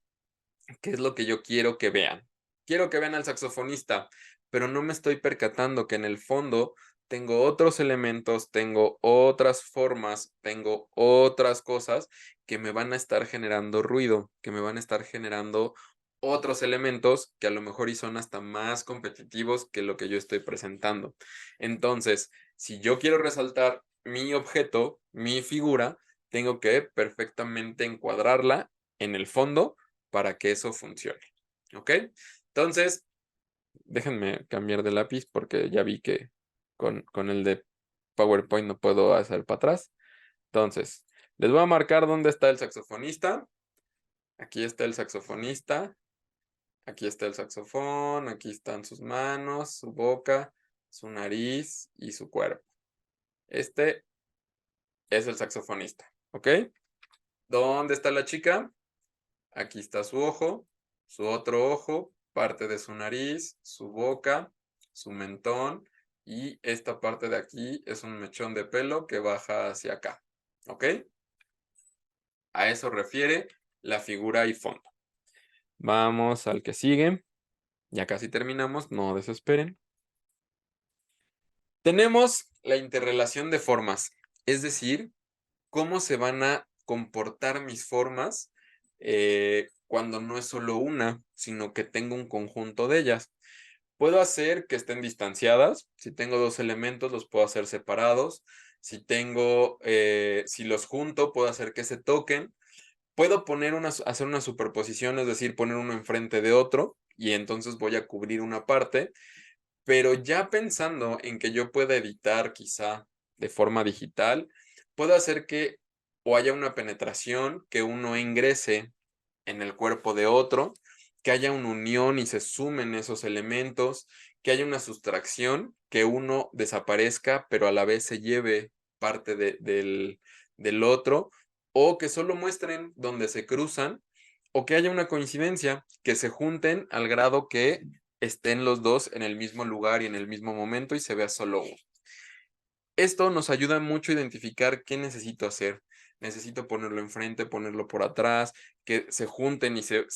A: qué es lo que yo quiero que vean. Quiero que vean al saxofonista, pero no me estoy percatando que en el fondo tengo otros elementos, tengo otras formas, tengo otras cosas que me van a estar generando ruido, que me van a estar generando otros elementos que a lo mejor y son hasta más competitivos que lo que yo estoy presentando. Entonces, si yo quiero resaltar mi objeto, mi figura, tengo que perfectamente encuadrarla en el fondo para que eso funcione. ¿Ok? Entonces, déjenme cambiar de lápiz porque ya vi que con el de PowerPoint no puedo hacer para atrás. Entonces, les voy a marcar dónde está el saxofonista. Aquí está el saxofonista. Aquí está el saxofón. Aquí están sus manos, su boca, su nariz y su cuerpo. Este es el saxofonista. ¿Ok? ¿Dónde está la chica? Aquí está su ojo, su otro ojo, parte de su nariz, su boca, su mentón y esta parte de aquí es un mechón de pelo que baja hacia acá. ¿Ok? A eso refiere la figura y fondo. Vamos al que sigue. Ya casi terminamos, no desesperen. Tenemos la interrelación de formas, es decir, cómo se van a comportar mis formas cuando no es solo una, sino que tengo un conjunto de ellas. Puedo hacer que estén distanciadas. Si tengo dos elementos, los puedo hacer separados. Si los junto, puedo hacer que se toquen. Puedo hacer una superposición, es decir, poner uno enfrente de otro, y entonces voy a cubrir una parte. Pero ya pensando en que yo pueda editar quizá de forma digital, puedo hacer que o haya una penetración, que uno ingrese en el cuerpo de otro, que haya una unión y se sumen esos elementos, que haya una sustracción, que uno desaparezca, pero a la vez se lleve parte del otro, o que solo muestren donde se cruzan, o que haya una coincidencia, que se junten al grado que estén los dos en el mismo lugar y en el mismo momento y se vea solo uno. Esto nos ayuda mucho a identificar qué necesito hacer. Necesito ponerlo enfrente, ponerlo por atrás, que se junten y se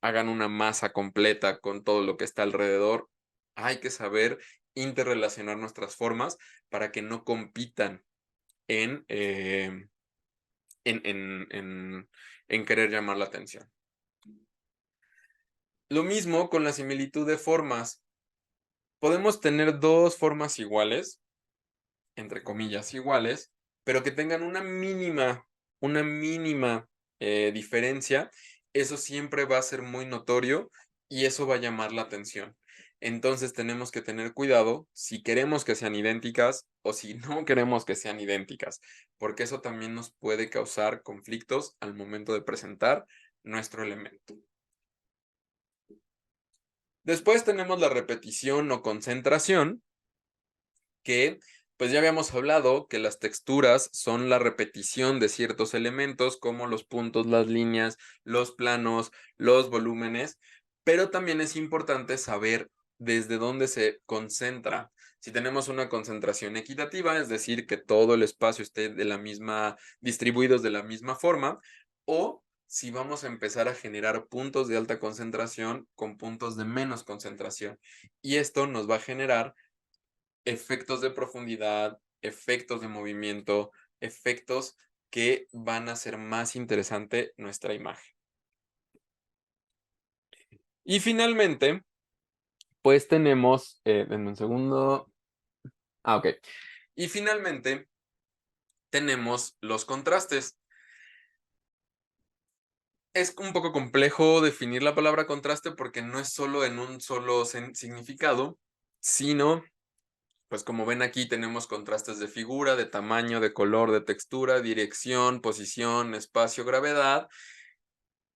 A: hagan una masa completa con todo lo que está alrededor. Hay que saber interrelacionar nuestras formas para que no compitan en, en querer llamar la atención. Lo mismo con la similitud de formas. Podemos tener dos formas iguales, entre comillas iguales, pero que tengan una mínima diferencia. Eso siempre va a ser muy notorio y eso va a llamar la atención. Entonces tenemos que tener cuidado si queremos que sean idénticas o si no queremos que sean idénticas, porque eso también nos puede causar conflictos al momento de presentar nuestro elemento. Después tenemos la repetición o concentración, que pues ya habíamos hablado que las texturas son la repetición de ciertos elementos como los puntos, las líneas, los planos, los volúmenes, pero también es importante saber desde dónde se concentra. Si tenemos una concentración equitativa, es decir, que todo el espacio esté distribuidos de la misma forma, o si vamos a empezar a generar puntos de alta concentración con puntos de menos concentración. Y esto nos va a generar efectos de profundidad, efectos de movimiento, efectos que van a hacer más interesante nuestra imagen. Y finalmente, pues tenemos, denme un segundo. Ok. Y finalmente tenemos los contrastes. Es un poco complejo definir la palabra contraste porque no es solo en un solo significado, sino pues como ven aquí tenemos contrastes de figura, de tamaño, de color, de textura, dirección, posición, espacio, gravedad.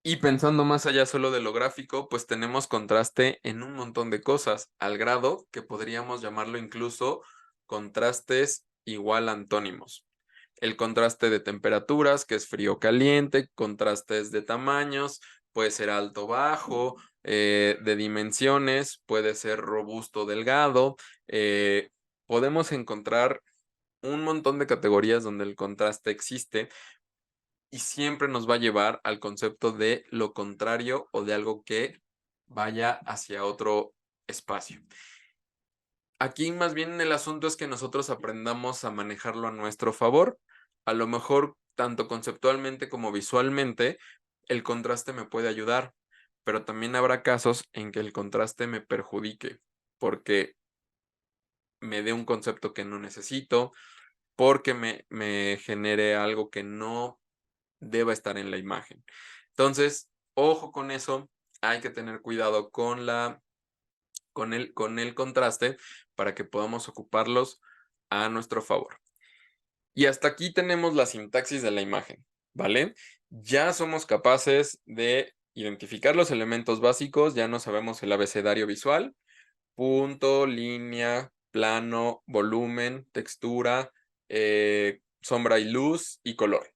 A: Y pensando más allá solo de lo gráfico, pues tenemos contraste en un montón de cosas, al grado que podríamos llamarlo incluso contrastes igual antónimos. El contraste de temperaturas, que es frío-caliente, contrastes de tamaños, puede ser alto-bajo, de dimensiones, puede ser robusto-delgado. Podemos encontrar un montón de categorías donde el contraste existe y siempre nos va a llevar al concepto de lo contrario o de algo que vaya hacia otro espacio. Aquí más bien el asunto es que nosotros aprendamos a manejarlo a nuestro favor. A lo mejor, tanto conceptualmente como visualmente, el contraste me puede ayudar, pero también habrá casos en que el contraste me perjudique, porque me dé un concepto que no necesito, porque me genere algo que no deba estar en la imagen. Entonces, ojo con eso, hay que tener cuidado con el contraste para que podamos ocuparlos a nuestro favor. Y hasta aquí tenemos la sintaxis de la imagen, ¿vale? Ya somos capaces de identificar los elementos básicos, ya no sabemos el abecedario visual, punto, línea, plano, volumen, textura, sombra y luz y color.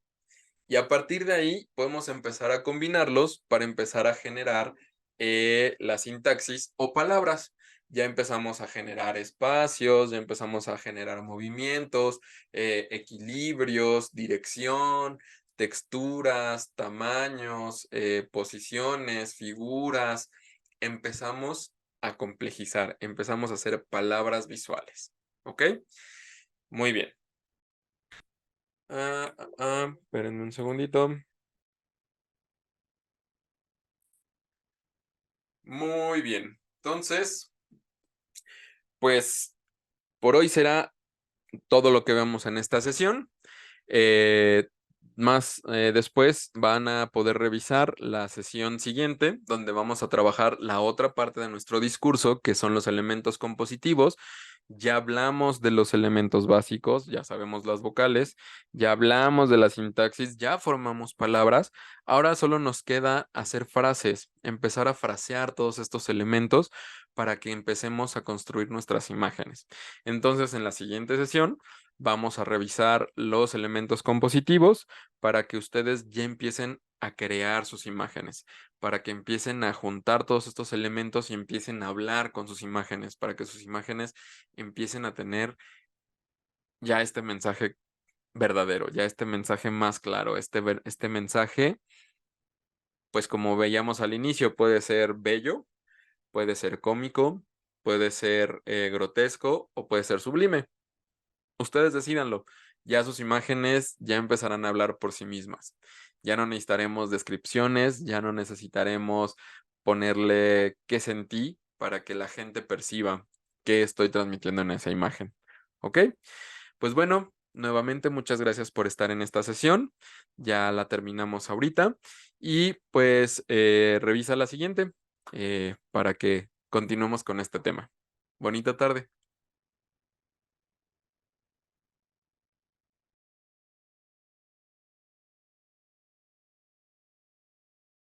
A: Y a partir de ahí podemos empezar a combinarlos para empezar a generar la sintaxis o palabras. Ya empezamos a generar espacios, ya empezamos a generar movimientos, equilibrios, dirección, texturas, tamaños, posiciones, figuras. Empezamos a complejizar, empezamos a hacer palabras visuales. ¿Ok? Muy bien. Espérenme un segundito. Muy bien. Entonces, pues por hoy será todo lo que vemos en esta sesión. Eh, después van a poder revisar la sesión siguiente, donde vamos a trabajar la otra parte de nuestro discurso, que son los elementos compositivos. Ya hablamos de los elementos básicos, ya sabemos las vocales, ya hablamos de la sintaxis, ya formamos palabras. Ahora solo nos queda hacer frases, empezar a frasear todos estos elementos para que empecemos a construir nuestras imágenes. Entonces, en la siguiente sesión vamos a revisar los elementos compositivos para que ustedes ya empiecen a crear sus imágenes, para que empiecen a juntar todos estos elementos y empiecen a hablar con sus imágenes, para que sus imágenes empiecen a tener ya este mensaje verdadero, ya este mensaje más claro, este mensaje pues como veíamos al inicio, puede ser bello, puede ser cómico, puede ser grotesco o puede ser sublime. Ustedes decídanlo. Ya sus imágenes ya empezarán a hablar por sí mismas. Ya no necesitaremos descripciones, ya no necesitaremos ponerle qué sentí para que la gente perciba qué estoy transmitiendo en esa imagen. ¿Ok? Pues bueno, nuevamente muchas gracias por estar en esta sesión. Ya la terminamos ahorita y pues revisa la siguiente para que continuemos con este tema. Bonita tarde.